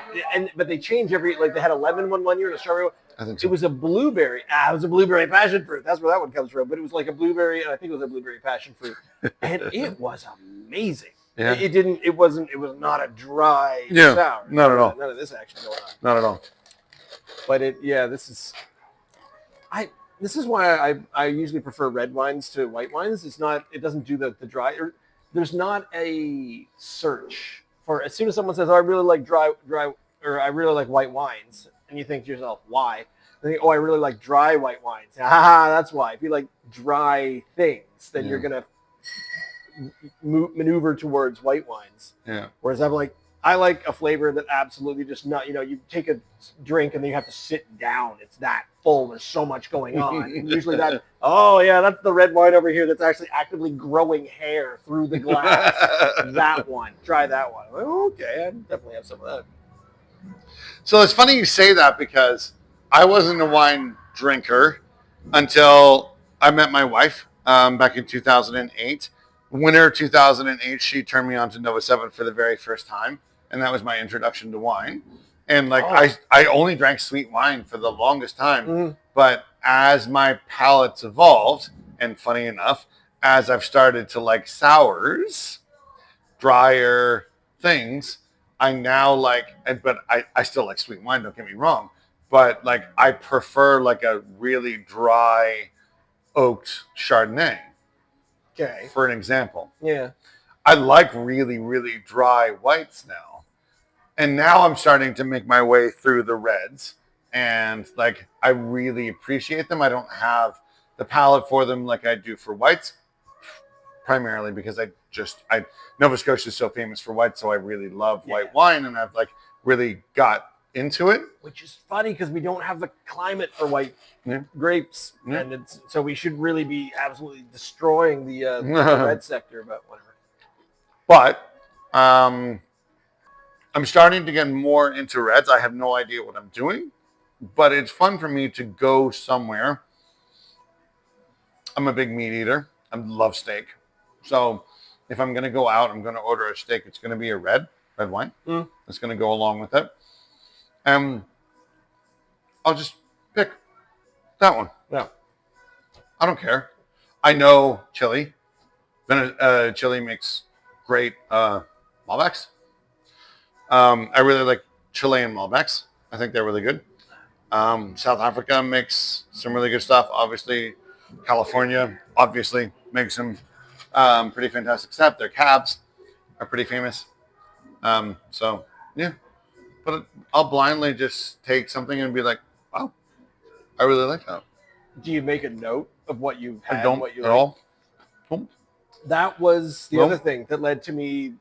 S1: they change every, like they had a lemon one year and a strawberry one.
S2: I think so.
S1: It was a blueberry. It was a blueberry passion fruit. That's where that one comes from. But it was like a blueberry, and I think it was a blueberry passion fruit, and it was amazing.
S2: Yeah.
S1: It was not a dry sour.
S2: Not at all.
S1: None of this action going on.
S2: Not at all.
S1: But this is why I usually prefer red wines to white wines. It doesn't do the dry. There's not a search for, as soon as someone says, "Oh, I really like dry," or "I really like white wines," and you think to yourself, "Why?" They think, "Oh, I really like dry white wines." That's why. If you like dry things, then you're gonna maneuver towards white wines.
S2: Yeah.
S1: Whereas I like a flavor that absolutely just not, you take a drink and then you have to sit down. It's that full. There's so much going on. And usually that's the red wine over here that's actually actively growing hair through the glass. That one. Try that one. Okay, I definitely have some of that.
S2: So it's funny you say that, because I wasn't a wine drinker until I met my wife back in 2008. Winter 2008, she turned me on to Nova 7 for the very first time, and that was my introduction to wine. And I only drank sweet wine for the longest time, but as my palate's evolved, and funny enough, as I've started to like sours, drier things, I now like, but I still like sweet wine, don't get me wrong, but like I prefer like a really dry oaked Chardonnay.
S1: Okay.
S2: For an example.
S1: Yeah.
S2: I like really, really dry whites now. And now I'm starting to make my way through the reds. And like I really appreciate them. I don't have the palate for them like I do for whites. Primarily because Nova Scotia is so famous for whites, so I really love white wine, and I've like really got into it.
S1: Which is funny because we don't have the climate for white grapes, and so we should really be absolutely destroying the red sector, but whatever.
S2: But I'm starting to get more into reds. I have no idea what I'm doing, but it's fun for me to go somewhere. I'm a big meat eater. I love steak. So if I'm going to go out, I'm going to order a steak. It's going to be a red wine. It's going to go along with it. I'll just pick that one.
S1: Yeah.
S2: I don't care. I know Chile. Chile makes great Malbecs. I really like Chilean Malbecs. I think they're really good. South Africa makes some really good stuff. Obviously, California obviously makes some pretty fantastic stuff. Their cabs are pretty famous. So, yeah. But I'll blindly just take something and be like, wow, I really like that.
S1: Do you make a note of what you've had?
S2: I don't
S1: what you
S2: at all.
S1: That was the other thing that led to me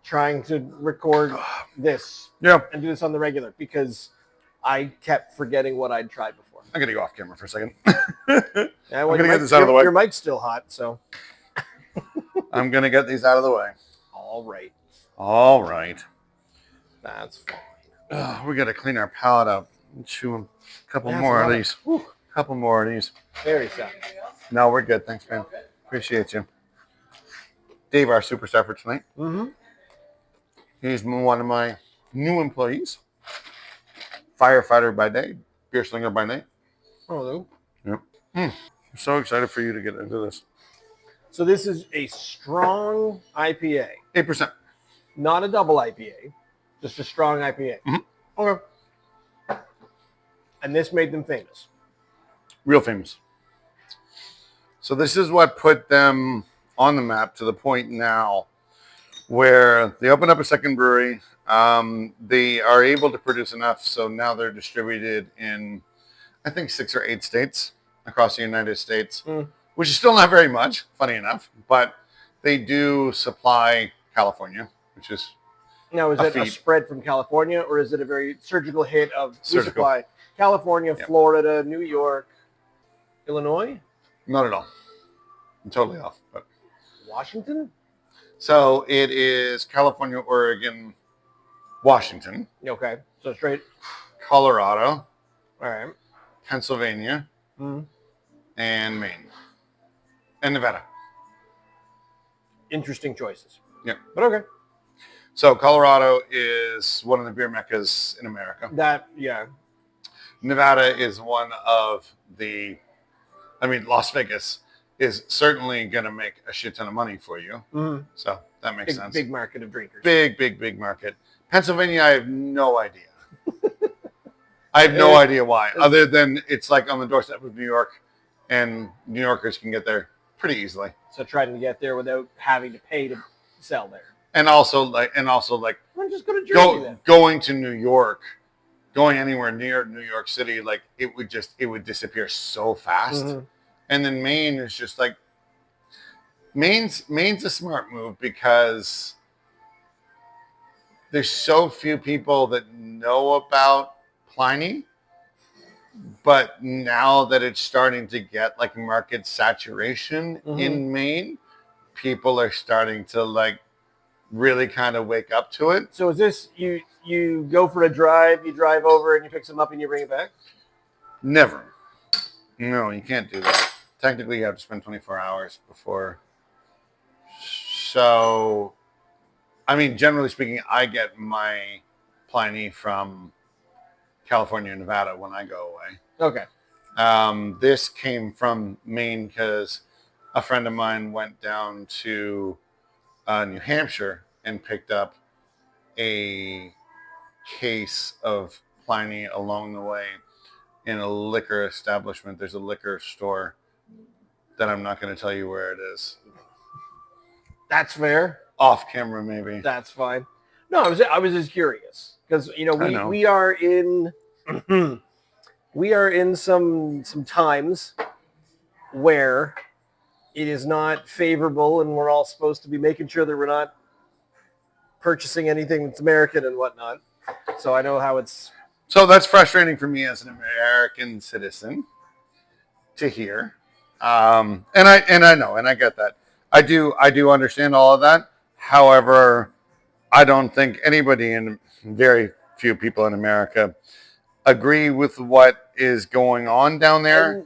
S1: trying to record this
S2: Yeah.
S1: and do this on the regular because I kept forgetting what I'd tried before.
S2: I'm going to go off camera for a second.
S1: Yeah, well,
S2: I'm going to get this out of the way.
S1: Your mic's still hot, so.
S2: I'm going to get these out of the way.
S1: All right.
S2: All right.
S1: That's fine.
S2: We got to clean our palate up and chew a couple
S1: That's
S2: more
S1: a
S2: of
S1: lot.
S2: these.
S1: Whew.
S2: Couple more of these.
S1: Very sad.
S2: No, we're good. Thanks, man. Appreciate you. Dave, our superstar for tonight.
S1: Mm-hmm.
S2: He's one of my new employees. Firefighter by day, beer slinger by night.
S1: Oh,
S2: Yep. I'm so excited for you to get into this.
S1: so this is a strong IPA,
S2: 8%.
S1: not a double IPA, just a strong IPA.
S2: Mm-hmm.
S1: Okay. And this made them famous.
S2: Real famous. So this is what put them on the map to the point now where they opened up a second brewery. They are able to produce enough, so now they're distributed in, I think, 6 or 8 states across the United States, which is still not very much, funny enough, but they do supply California, which is
S1: Now, is it a spread from California, or is it a very surgical hit of we supply California, Florida, New York, Illinois?
S2: Not at all. I'm totally off. But
S1: Washington?
S2: So it is California, Oregon, Washington.
S1: Okay, so straight.
S2: Colorado.
S1: All right.
S2: Pennsylvania. And Maine. And Nevada.
S1: Interesting choices.
S2: Yeah.
S1: But okay.
S2: So Colorado is one of the beer meccas in America. Nevada is one of the, Las Vegas is certainly going to make a shit ton of money for you. So that makes sense.
S1: Big market of drinkers.
S2: Big market. Pennsylvania, I have no idea. I have no idea why, other than it's like on the doorstep of New York, and New Yorkers can get there pretty easily.
S1: So trying to get there without having to pay to sell there.
S2: And also like,
S1: we're just going to Jersey
S2: going to New York, going anywhere near New York City, like it would disappear so fast. And then Maine is just like, Maine's a smart move because there's so few people that know about Pliny, but now that it's starting to get like market saturation in Maine, people are starting to like really kind of wake up to it.
S1: So is this you go for a drive, you drive over and you pick some up and you bring it back?
S2: Never. No, you can't do that. Technically, you have to spend 24 hours before. So, generally speaking, I get my Pliny from California and Nevada when I go away.
S1: Okay.
S2: This came from Maine because a friend of mine went down to New Hampshire and picked up a case of Pliny along the way in a liquor establishment. There's a liquor store that I'm not going to tell you where it is.
S1: That's fair.
S2: Off camera, maybe.
S1: That's fine. No, I was just curious because we are in some times where it is not favorable, and we're all supposed to be making sure that we're not purchasing anything that's American and whatnot. So I know how it's.
S2: So that's frustrating for me as an American citizen to hear, and I know, and I get that. I do understand all of that. However, I don't think anybody, and very few people in America, agree with what is going on down there.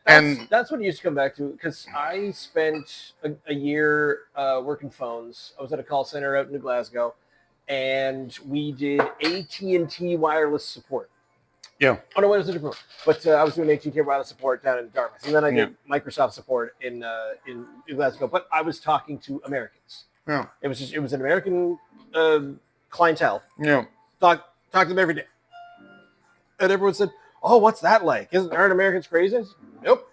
S1: And that's what it used to come back to, because I spent a year working phones. I was at a call center out in Glasgow, and we did AT&T wireless support.
S2: Yeah.
S1: Oh, no, it was a different one. But I was doing AT&T wireless support down in Dartmouth, and then I did Microsoft support in Glasgow. But I was talking to Americans.
S2: Yeah.
S1: It was an American clientele.
S2: Yeah.
S1: Talk to them every day, and everyone said, "Oh, what's that like? Aren't Americans crazy?" Nope.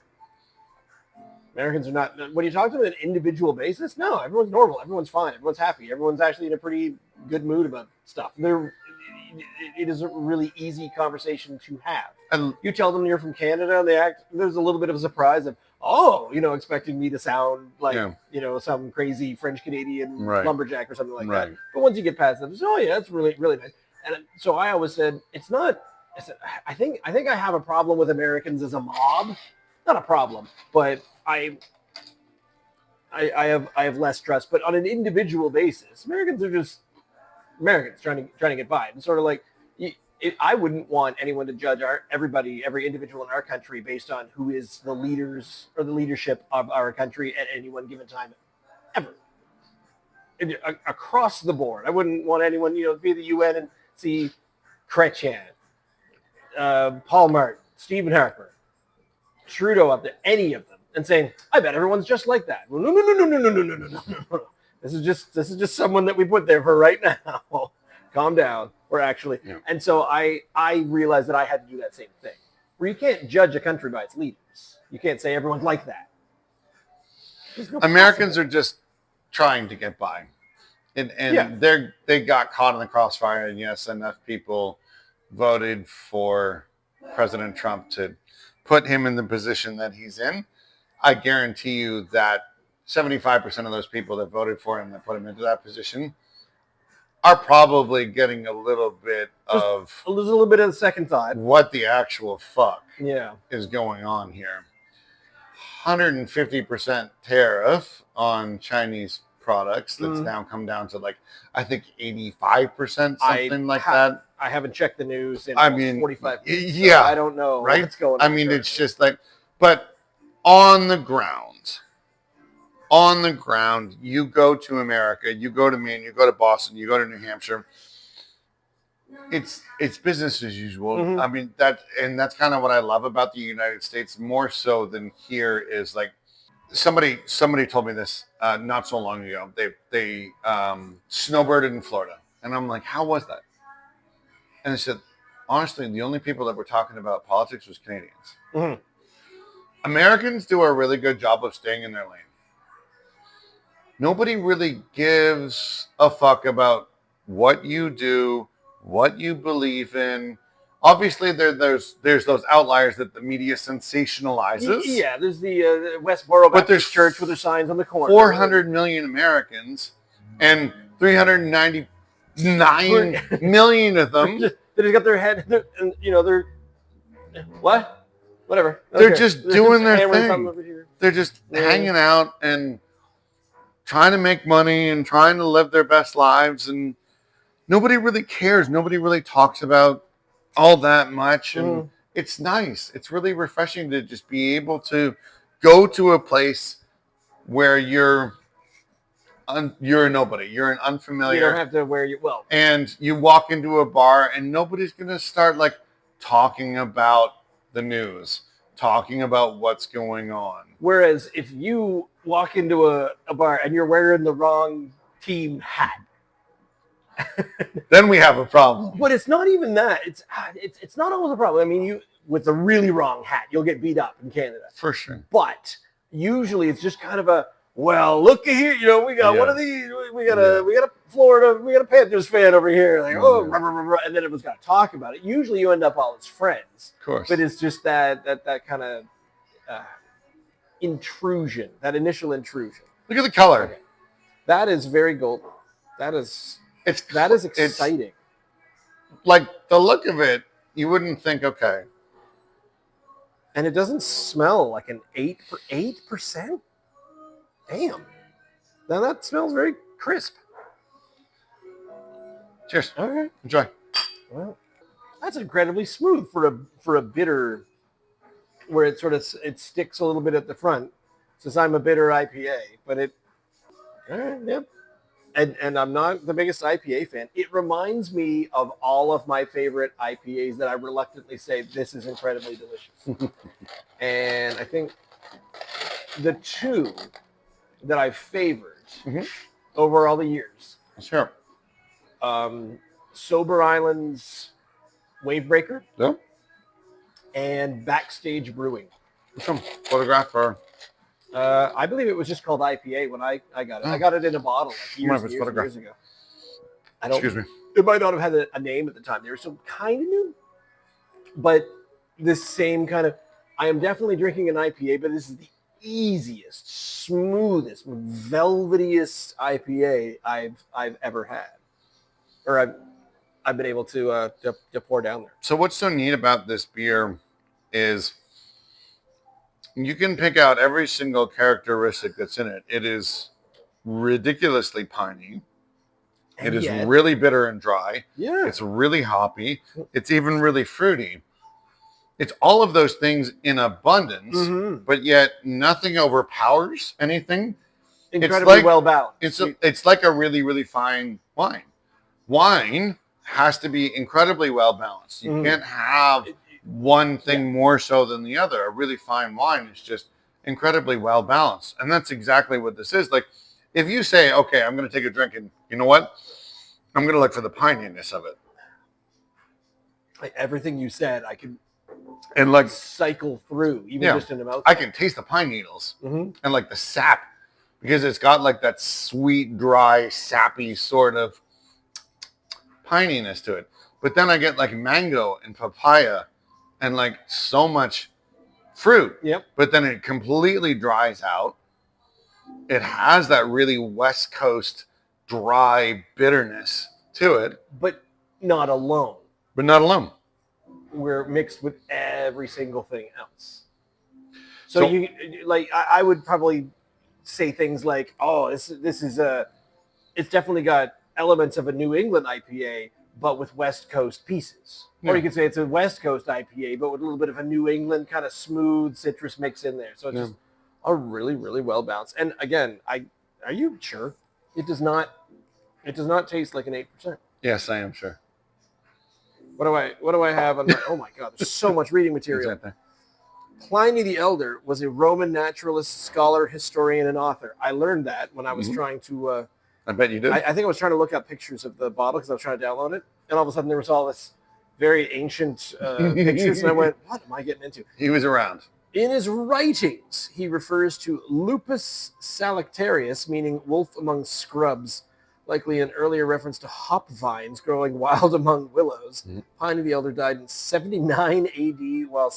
S1: Americans are not. When you talk to them on an individual basis, no, everyone's normal. Everyone's fine. Everyone's happy. Everyone's actually in a pretty good mood about stuff. It is a really easy conversation to have. And you tell them you're from Canada, and there's a little bit of a surprise of, oh, expecting me to sound like,
S2: Yeah.
S1: some crazy French Canadian
S2: Right.
S1: lumberjack or something like that.
S2: Right.
S1: But once you get past that, it's, oh yeah, that's really, really nice. And so I always said, it's not, I said, I think I have a problem with Americans as a mob. Not a problem, but I have less trust. But on an individual basis, Americans are just Americans trying to get by. It's sort of like I wouldn't want anyone to judge every individual in our country based on who is the leaders or the leadership of our country at any one given time, ever. Across the board, I wouldn't want anyone to be the UN and see Chrétien, Paul Martin, Stephen Harper, Trudeau up there, any of them, and saying, "I bet everyone's just like that." Well, no, no, no, no, no, no, no, no, no, no, no. This is just someone that we put there for right now. Calm down. We're actually,
S2: Yeah.
S1: and so I realized that I had to do that same thing, where you can't judge a country by its leaders. You can't say everyone's like that. No
S2: Americans are just trying to get by, and
S1: Yeah.
S2: they got caught in the crossfire, and yes, enough people voted for President Trump to put him in the position that he's in. I guarantee you that 75% of those people that voted for him, that put him into that position, are probably getting a little bit of
S1: a little bit of the second thought.
S2: what the actual fuck
S1: Yeah.
S2: is going on here. 150% tariff on Chinese products that's now come down to like, I think 85%, something like that.
S1: I haven't checked the news in 45 minutes,
S2: yeah,
S1: so I don't know
S2: right?
S1: what's going on.
S2: I mean, it's just like, but on the ground, you go to America, you go to Maine, you go to Boston, you go to New Hampshire. It's business as usual.
S1: Mhm.
S2: I mean, that's kind of what I love about the United States more so than here is like somebody told me this not so long ago. They snowbirded in Florida, and I'm like, how was that? And they said, honestly, the only people that were talking about politics was Canadians.
S1: Mhm.
S2: Americans do a really good job of staying in their lane. Nobody really gives a fuck about what you do, what you believe in. Obviously, there's those outliers that the media sensationalizes.
S1: Yeah, there's the Westboro
S2: But there's
S1: Baptist Church with their signs on the corner.
S2: 400 million Americans, and 399 million of them.
S1: They just got their head, and they're what? Whatever.
S2: They're just doing their
S1: hammering
S2: thing.
S1: something over here.
S2: They're just hanging out and trying to make money and trying to live their best lives, and nobody really cares. Nobody really talks about all that much, and it's nice. It's really refreshing to just be able to go to a place where you're a nobody. You're an unfamiliar.
S1: You don't have to wear
S2: and you walk into a bar, and nobody's gonna start like talking about the news, talking about what's going on.
S1: Whereas if you walk into a bar and you're wearing the wrong team hat,
S2: then we have a problem.
S1: but it's not even that. It's not always a problem. I mean, you with the really wrong hat, you'll get beat up in Canada
S2: For sure.
S1: But usually it's just kind of a, well, look at here. We got one of these. We got a Florida. We got a Panthers fan over here. Like, rah, rah, rah, and then everyone's got to talk about it. Usually you end up all as friends.
S2: Of course.
S1: But it's just that kind of intrusion, that initial intrusion.
S2: Look at the color.
S1: Okay. That is very golden. That is exciting.
S2: Like the look of it, you wouldn't think, okay.
S1: And it doesn't smell like an 8%. Damn. Now that smells very crisp.
S2: Cheers.
S1: All right.
S2: Enjoy.
S1: Well, that's incredibly smooth for a bitter, where it sticks a little bit at the front. Since I'm a bitter IPA, but all right, yep. And I'm not the biggest IPA fan. It reminds me of all of my favorite IPAs that I reluctantly say this is incredibly delicious. And I think the two that I've favored over all the years.
S2: Sure.
S1: Sober Island's Wavebreaker.
S2: Yeah.
S1: And Backstage Brewing.
S2: Some photograph for.
S1: I believe it was just called IPA when I got it. I got it in a bottle like years ago.
S2: Excuse me.
S1: It might not have had a name at the time. They were so kind of new. But this same kind of, I am definitely drinking an IPA, but this is the easiest, smoothest, velvetiest IPA I've ever had, or I've been able to pour down there.
S2: So what's so neat about this beer is you can pick out every single characteristic that's in it. It is ridiculously piney.
S1: And
S2: It is
S1: yet,
S2: really bitter and dry.
S1: yeah,
S2: It's really hoppy. It's even really fruity. It's all of those things in abundance,
S1: mm-hmm.
S2: but yet nothing overpowers anything.
S1: Incredibly well balanced.
S2: It's like a really, really fine wine. Wine has to be incredibly well balanced. You can't have one thing more so than the other. A really fine wine is just incredibly well balanced. And that's exactly what this is. Like, if you say, okay, I'm going to take a drink and you know what? I'm going to look for the pininess of it.
S1: Like everything you said, I could
S2: and like
S1: cycle through, even just in the mouth.
S2: I can taste the pine needles and like the sap because it's got like that sweet, dry, sappy sort of pininess to it. But then I get like mango and papaya and like so much fruit.
S1: Yep.
S2: But then it completely dries out. It has that really West Coast dry bitterness to it.
S1: But not alone.
S2: But not alone.
S1: We're mixed with every single thing else. So you like I would probably say things like, oh, this is it's definitely got elements of a New England IPA, but with West Coast pieces. Yeah. Or you could say it's a West Coast IPA, but with a little bit of a New England kind of smooth citrus mix in there. So it's just a really, really well balanced. And again, are you sure? It does not taste like an 8%.
S2: Yes, I am sure.
S1: What do I have on my, oh my God, there's so much reading material. Right there. Pliny the Elder was a Roman naturalist, scholar, historian, and author. I learned that when I was trying to...
S2: I bet you did.
S1: I think I was trying to look up pictures of the bottle because I was trying to download it. And all of a sudden there was all this very ancient pictures. And I went, what am I getting into?
S2: He was around.
S1: In his writings, he refers to lupus salictarius, meaning wolf among scrubs, likely an earlier reference to hop vines growing wild among willows. Pliny the Elder died in 79 AD while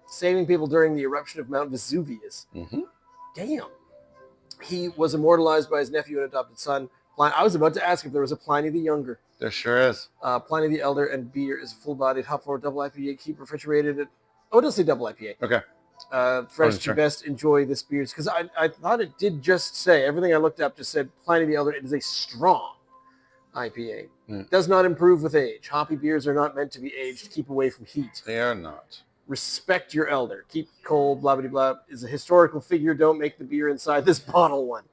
S1: saving people during the eruption of Mount Vesuvius. Damn. He was immortalized by his nephew and adopted son. I was about to ask if there was a Pliny the Younger.
S2: There sure is.
S1: Pliny the Elder and beer is a full-bodied hop-forward double IPA. Keep refrigerated. It doesn't say double IPA.
S2: Okay.
S1: Fresh to best enjoy this beer. Because I thought it did just say, everything I looked up just said Pliny the Elder. It is a strong IPA. Does not improve with age. Hoppy beers are not meant to be aged. Keep away from heat.
S2: They are not.
S1: Respect your elder. Keep cold, blah, blah, blah. Is a historical figure. Don't make the beer inside this bottle one.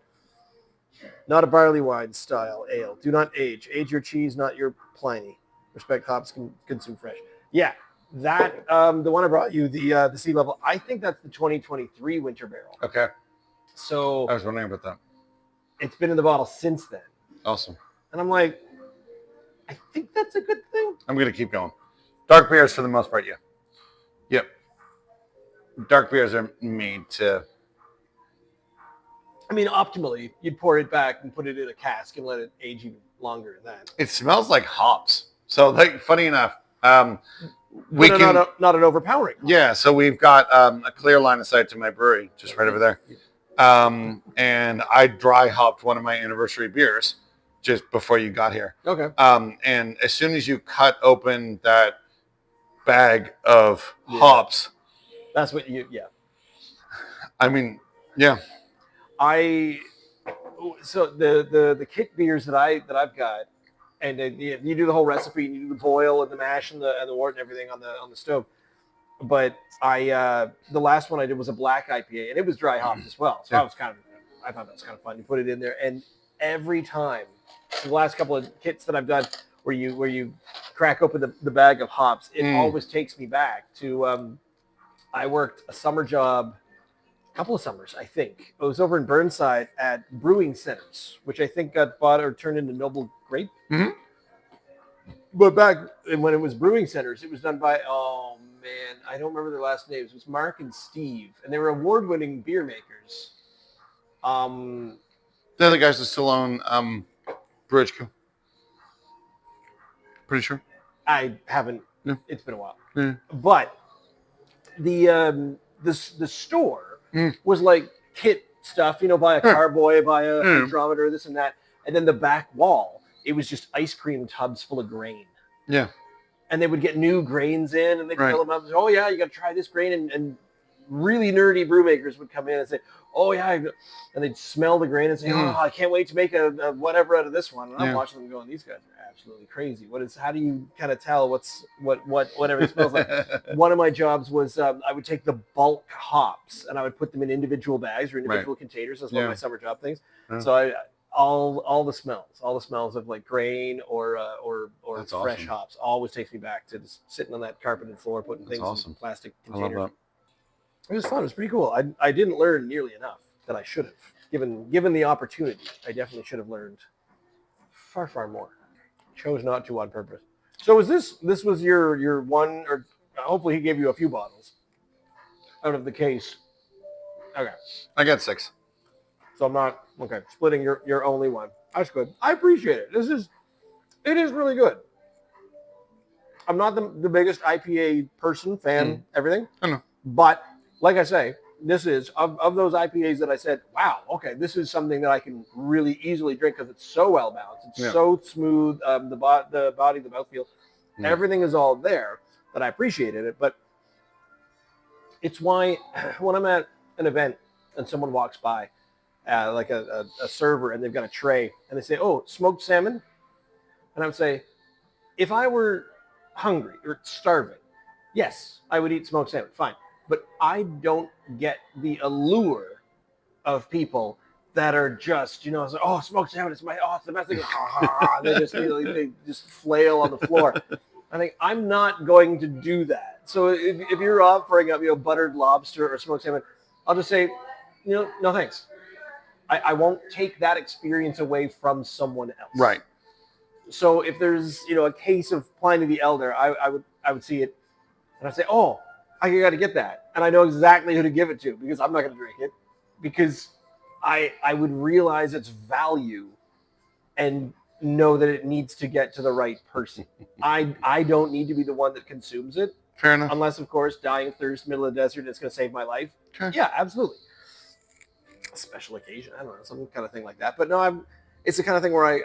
S1: Not a barley wine style ale. Do not age. Age your cheese, not your Pliny. Respect hops, consume fresh. Yeah, that, the one I brought you, the sea level, I think that's the 2023 winter barrel.
S2: Okay.
S1: So
S2: I was wondering about that.
S1: It's been in the bottle since then.
S2: Awesome.
S1: And I'm like, I think that's a good thing.
S2: I'm going to keep going. Dark beers for the most part, yeah. Yep. Dark beers are made to...
S1: I mean, optimally, you'd pour it back and put it in a cask and let it age even longer than that.
S2: It smells like hops. So, like, funny enough,
S1: not an overpowering hop.
S2: Yeah, so we've got a clear line of sight to my brewery, just right over there. And I dry hopped one of my anniversary beers just before you got here.
S1: Okay.
S2: And as soon as you cut open that bag of hops,
S1: that's what
S2: I mean, yeah.
S1: So the kit beers that I've got, and you do the whole recipe, and you do the boil and the mash and the wort and everything on the stove. But the last one I did was a black IPA, and it was dry hopped as well. So I thought that was kind of fun. You put it in there, and every time, so the last couple of kits that I've done, where you crack open the bag of hops, it always takes me back to I worked a summer job, a couple of summers, I think. It was over in Burnside at Brewing Centers, which I think got bought or turned into Noble Grape. But back when it was Brewing Centers, it was done by, oh man, I don't remember their last names. It was Mark and Steve, and they were award-winning beer makers.
S2: They're the guys that still own Bridge Co. Pretty sure.
S1: I haven't. Yeah. It's been a while.
S2: Yeah.
S1: But the store was like kit stuff, buy a carboy, buy a hydrometer, this and that. And then the back wall, it was just ice cream tubs full of grain.
S2: Yeah.
S1: And they would get new grains in and they'd
S2: Right.
S1: fill them up. Oh, yeah, you got to try this grain. And really nerdy brewmakers would come in and say, oh, yeah. And they'd smell the grain and say, oh, I can't wait to make a whatever out of this one. And I'm watching them going, these guys are absolutely crazy. How do you kind of tell what everything smells like? One of my jobs was I would take the bulk hops and I would put them in individual bags or individual containers. That's one of my summer job things. So all the smells of like grain or
S2: That's
S1: fresh
S2: awesome.
S1: hops always takes me back to just sitting on that carpeted floor putting things in plastic containers.
S2: I love
S1: It was fun. It was pretty cool. I didn't learn nearly enough that I should have. Given the opportunity, I definitely should have learned far, far more. Chose not to on purpose. So was this was your one, or hopefully he gave you a few bottles out of the case. Okay.
S2: I got 6.
S1: So I'm not splitting your only one. That's good. I appreciate it. It is really good. I'm not the biggest IPA person, fan, everything.
S2: I know.
S1: But like I say, this is of those IPAs that I said, wow, okay, this is something that I can really easily drink because it's so well balanced. It's so smooth. The body, the mouthfeel, everything is all there that I appreciated it. But it's why when I'm at an event and someone walks by, like a server, and they've got a tray, and they say, oh, smoked salmon. And I would say, if I were hungry or starving, yes, I would eat smoked salmon, fine. But I don't get the allure of people that are just, it's like, oh, smoked salmon, it's the best thing. They just flail on the floor. I think I'm not going to do that. So if you're offering up, buttered lobster or smoked salmon, I'll just say, no thanks. I won't take that experience away from someone else.
S2: Right.
S1: So if there's, a case of Pliny the Elder, I would see it and I'd say, oh, I got to get that. And I know exactly who to give it to because I'm not going to drink it because I would realize its value and know that it needs to get to the right person. I don't need to be the one that consumes it.
S2: Fair enough.
S1: Unless, of course, dying of thirst, middle of the desert, it's going to save my life.
S2: Okay.
S1: Yeah, absolutely. A special occasion, I don't know, some kind of thing like that. But no, it's the kind of thing where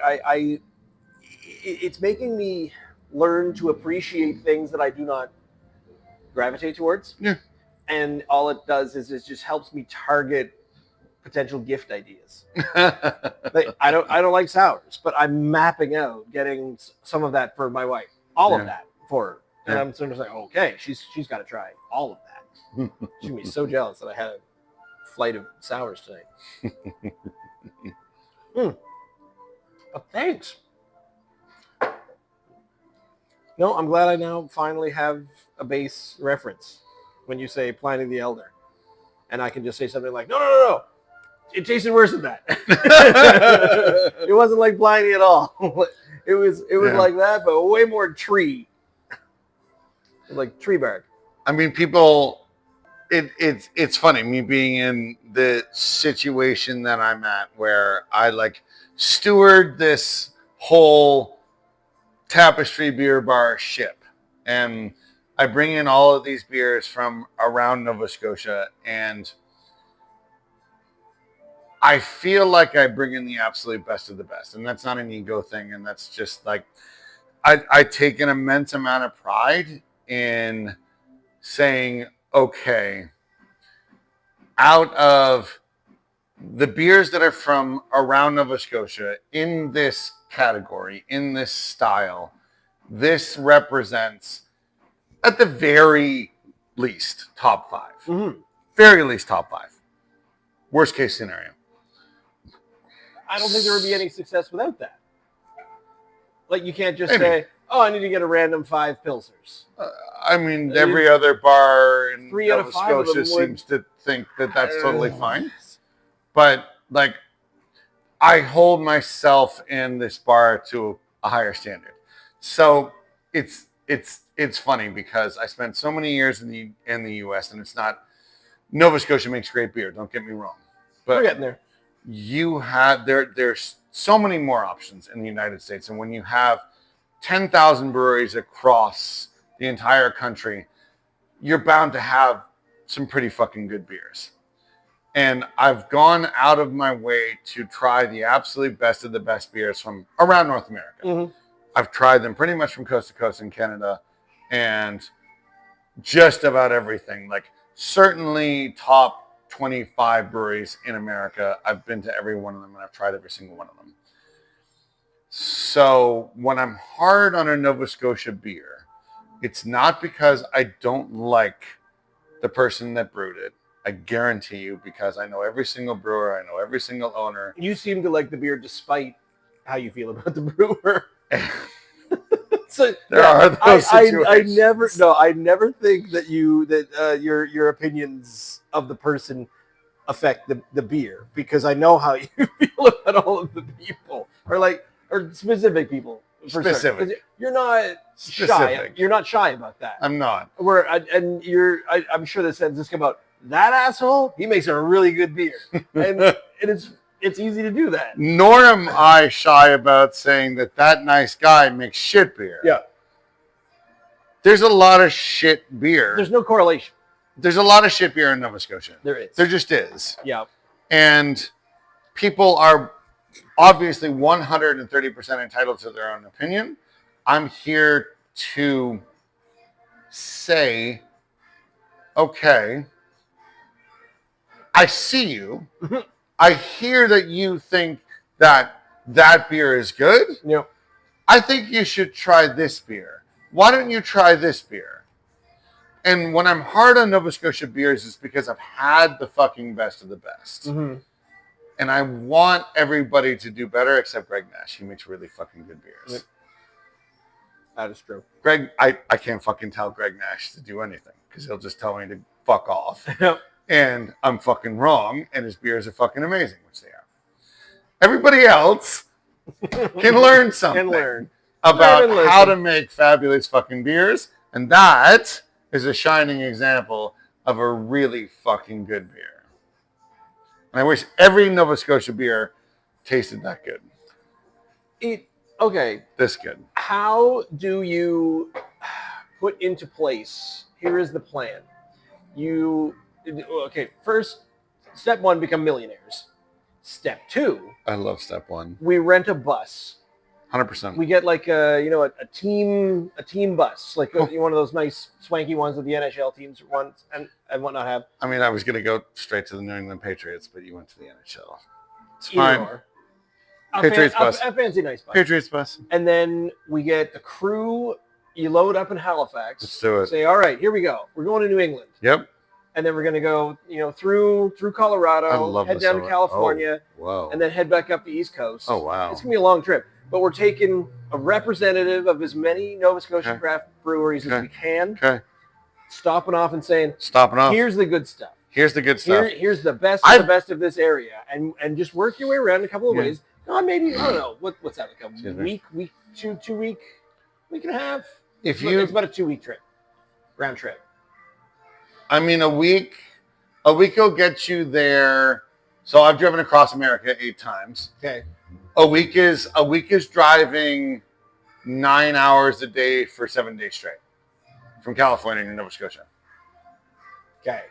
S1: it's making me learn to appreciate things that I do not gravitate towards.
S2: Yeah.
S1: And all it does is it just helps me target potential gift ideas. I don't like sours, but I'm mapping out getting some of that for my wife, all of that for her. And I'm sort of like, okay, she's got to try all of that. She's gonna be so jealous that I had a flight of sours tonight. But thanks. No, I'm glad I now finally have a base reference when you say Pliny the Elder. And I can just say something like, no. It tasted worse than that. It wasn't like Pliny at all. It was like that, but way more tree. Like tree bark.
S2: I mean, people, it's funny, me being in the situation that I'm at where I steward this whole Tapestry Beer Bar ship. And I bring in all of these beers from around Nova Scotia, and I feel like I bring in the absolute best of the best. And that's not an ego thing. And that's just I take an immense amount of pride in saying, okay, out of the beers that are from around Nova Scotia in this category, in this style, this represents at the very least top 5.
S1: Mm-hmm.
S2: Very least top 5. Worst case scenario.
S1: I don't think there would be any success without that. Like, you can't just say, oh, I need to get a random 5 Pilsners.
S2: I mean, every other bar in
S1: 3 out of
S2: Nova
S1: 5 of them
S2: Scotia seems to think that that's totally fine. But, I hold myself in this bar to a higher standard. So it's funny because I spent so many years in the U.S. and it's not, Nova Scotia makes great beer. Don't get me wrong, but
S1: we're getting there.
S2: You have there's so many more options in the United States, and when you have 10,000 breweries across the entire country, you're bound to have some pretty fucking good beers. And I've gone out of my way to try the absolute best of the best beers from around North America.
S1: Mm-hmm.
S2: I've tried them pretty much from coast to coast in Canada and just about everything. Like certainly top 25 breweries in America. I've been to every one of them and I've tried every single one of them. So when I'm hard on a Nova Scotia beer, it's not because I don't like the person that brewed it. I guarantee you, because I know every single brewer, I know every single owner.
S1: You seem to like the beer despite how you feel about the brewer. So
S2: There are those situations.
S1: I never think that your opinions of the person affect the beer, because I know how you feel about all of the people, or specific people.
S2: Specific.
S1: Sure. You're not shy. You're not shy about that.
S2: I'm not.
S1: I'm sure this sentence is about that asshole. He makes a really good beer, and it's easy to do that.
S2: Nor am I shy about saying that nice guy makes shit beer.
S1: Yeah.
S2: There's a lot of shit beer.
S1: There's no correlation.
S2: There's a lot of shit beer in Nova Scotia.
S1: There is.
S2: There just is.
S1: Yeah.
S2: And people are obviously 130% entitled to their own opinion. I'm here to say, okay, I see you. I hear that you think that beer is good.
S1: Yep.
S2: I think you should try this beer. Why don't you try this beer? And when I'm hard on Nova Scotia beers, it's because I've had the fucking best of the best.
S1: Mm-hmm.
S2: And I want everybody to do better except Greg Nash. He makes really fucking good beers.
S1: That is true.
S2: Greg, I can't fucking tell Greg Nash to do anything because he'll just tell me to fuck off.
S1: Yep.
S2: And I'm fucking wrong, and his beers are fucking amazing, which they are. Everybody else can learn something about how to make fabulous fucking beers, and that is a shining example of a really fucking good beer. And I wish every Nova Scotia beer tasted that good.
S1: Okay.
S2: This good.
S1: How do you put into place? Here is the plan. First, step one, become millionaires. Step two,
S2: I love step one.
S1: we rent a bus.
S2: 100%.
S1: We get like a team bus, like one of those nice swanky ones that the NHL teams want and whatnot have.
S2: I mean, I was going to go straight to the New England Patriots, but you went to the NHL. It's fine. Patriots bus.
S1: A fancy nice bus.
S2: Patriots bus.
S1: And then we get the crew. You load up in Halifax.
S2: Let's do it.
S1: Say, all right, here we go. We're going to New England.
S2: Yep.
S1: And then we're going to go, through Colorado, head down to California, and then head back up the East Coast.
S2: Oh, wow.
S1: It's going to be a long trip. But we're taking a representative of as many Nova Scotia craft breweries as we can.
S2: Okay.
S1: Stopping off and saying, here's the good stuff.
S2: Here's the good stuff.
S1: Here's the best of the best of this area. And just work your way around in a couple of ways. Maybe, I don't know, what's that, like a week, 2 week and a half? It's about a 2-week trip, round trip.
S2: I mean, a week will get you there. So I've driven across America 8 times.
S1: Okay.
S2: A week is driving 9 hours a day for 7 days straight from California to Nova Scotia.
S1: Okay.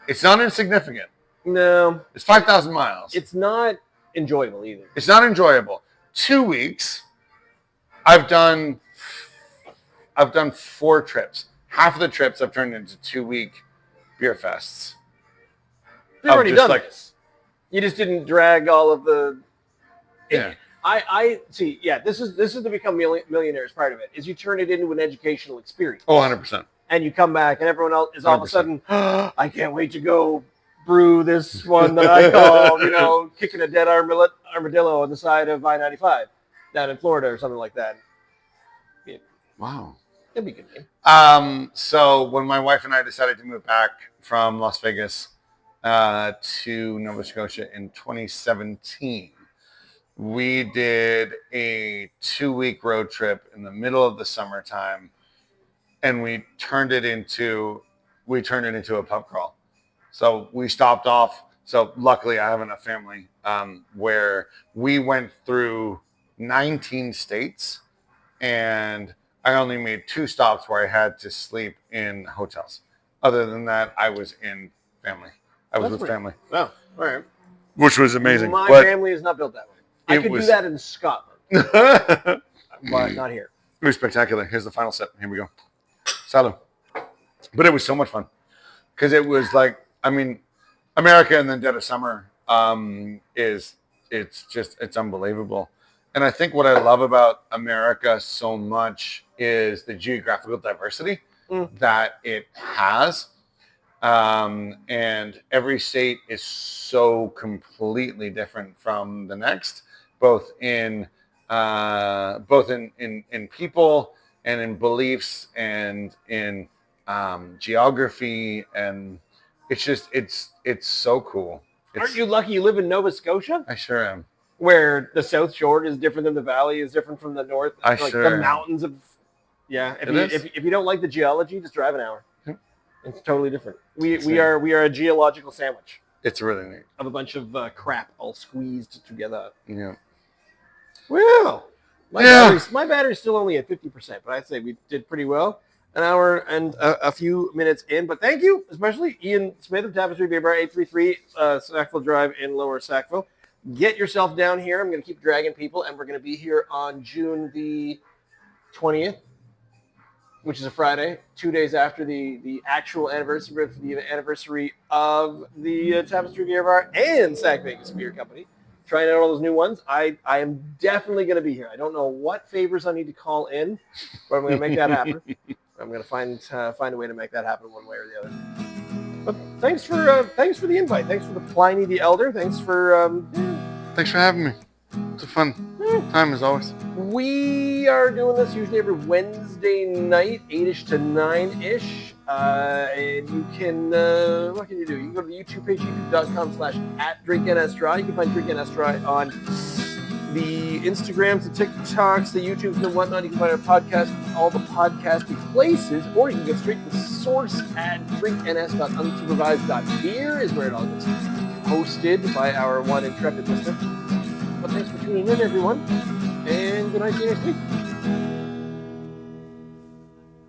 S2: It's not insignificant.
S1: No.
S2: It's 5,000 miles.
S1: It's not enjoyable either.
S2: It's not enjoyable. 2 weeks, I've done 4 trips. Half of the trips I've turned into 2-week beer fests.
S1: You've already done this. You just didn't drag all of the.
S2: Yeah.
S1: I see. Yeah, this is the become millionaires part of it. Is you turn it into an educational experience.
S2: Oh, 100%.
S1: And you come back, and everyone else is all 100%. Of a sudden, I can't wait to go brew this one that I call, kicking a dead armadillo on the side of I-95 down in Florida or something like that. Yeah.
S2: Wow.
S1: That'd be a good name.
S2: So when my wife and I decided to move back from Las Vegas to Nova Scotia in 2017, we did a 2-week road trip in the middle of the summertime, and we turned it into a pub crawl. So we stopped off. So luckily I have enough family where we went through 19 states, and I only made 2 stops where I had to sleep in hotels. Other than that, I was in family. I was
S1: That's
S2: with family,
S1: Oh, all right.
S2: which was amazing.
S1: My
S2: But
S1: family is not built that way. I could do that in Scotland,
S2: it
S1: but not here.
S2: was spectacular. Here's the final sip. Here we go. Salud. But it was so much fun because it was like, I mean, America in the dead of summer it's unbelievable. And I think what I love about America so much is the geographical diversity that it has. And every state is so completely different from the next, both in people and in beliefs and in geography, and it's so cool.
S1: Aren't you lucky you live in Nova Scotia?
S2: I sure am.
S1: Where the South Shore is different than the Valley is different from the North.
S2: I
S1: like
S2: sure
S1: the
S2: am.
S1: mountains of
S2: It is.
S1: If you don't like the geology, just drive an hour.
S2: Yep.
S1: It's totally different. We are a geological sandwich
S2: It's really neat.
S1: of a bunch of crap all squeezed together.
S2: Yeah.
S1: Well,
S2: Yeah.
S1: my battery's still only at 50%, but I'd say we did pretty well. An hour and a few minutes in, but thank you, especially Ian Smith of Tapestry Beer Bar, 833 Sackville Drive in Lower Sackville. Get yourself down here. I'm going to keep dragging people, and we're going to be here on June the 20th, which is a Friday, 2 days after the actual anniversary of the Tapestry Beer Bar and Sac Vegas Beer Company. Trying out all those new ones. I am definitely going to be here. I don't know what favors I need to call in, but I'm going to make that happen. I'm going to find a way to make that happen one way or the other. But thanks for the invite. Thanks for the Pliny the Elder. Thanks for
S2: having me. It's a fun time as always.
S1: We are doing this usually every Wednesday night, 8-ish to 9-ish. And you can, what can you do? You can go to the YouTube page, youtube.com/@drinknsdry. You can find drinknsdry on the Instagrams, the TikToks, the YouTubes, and whatnot. You can find our podcast, all the podcasting places, or you can go straight to the source at drinkns.unsupervised.beer is where it all gets hosted by our one intrepid listener. But thanks for tuning in, everyone, and good night to you next week.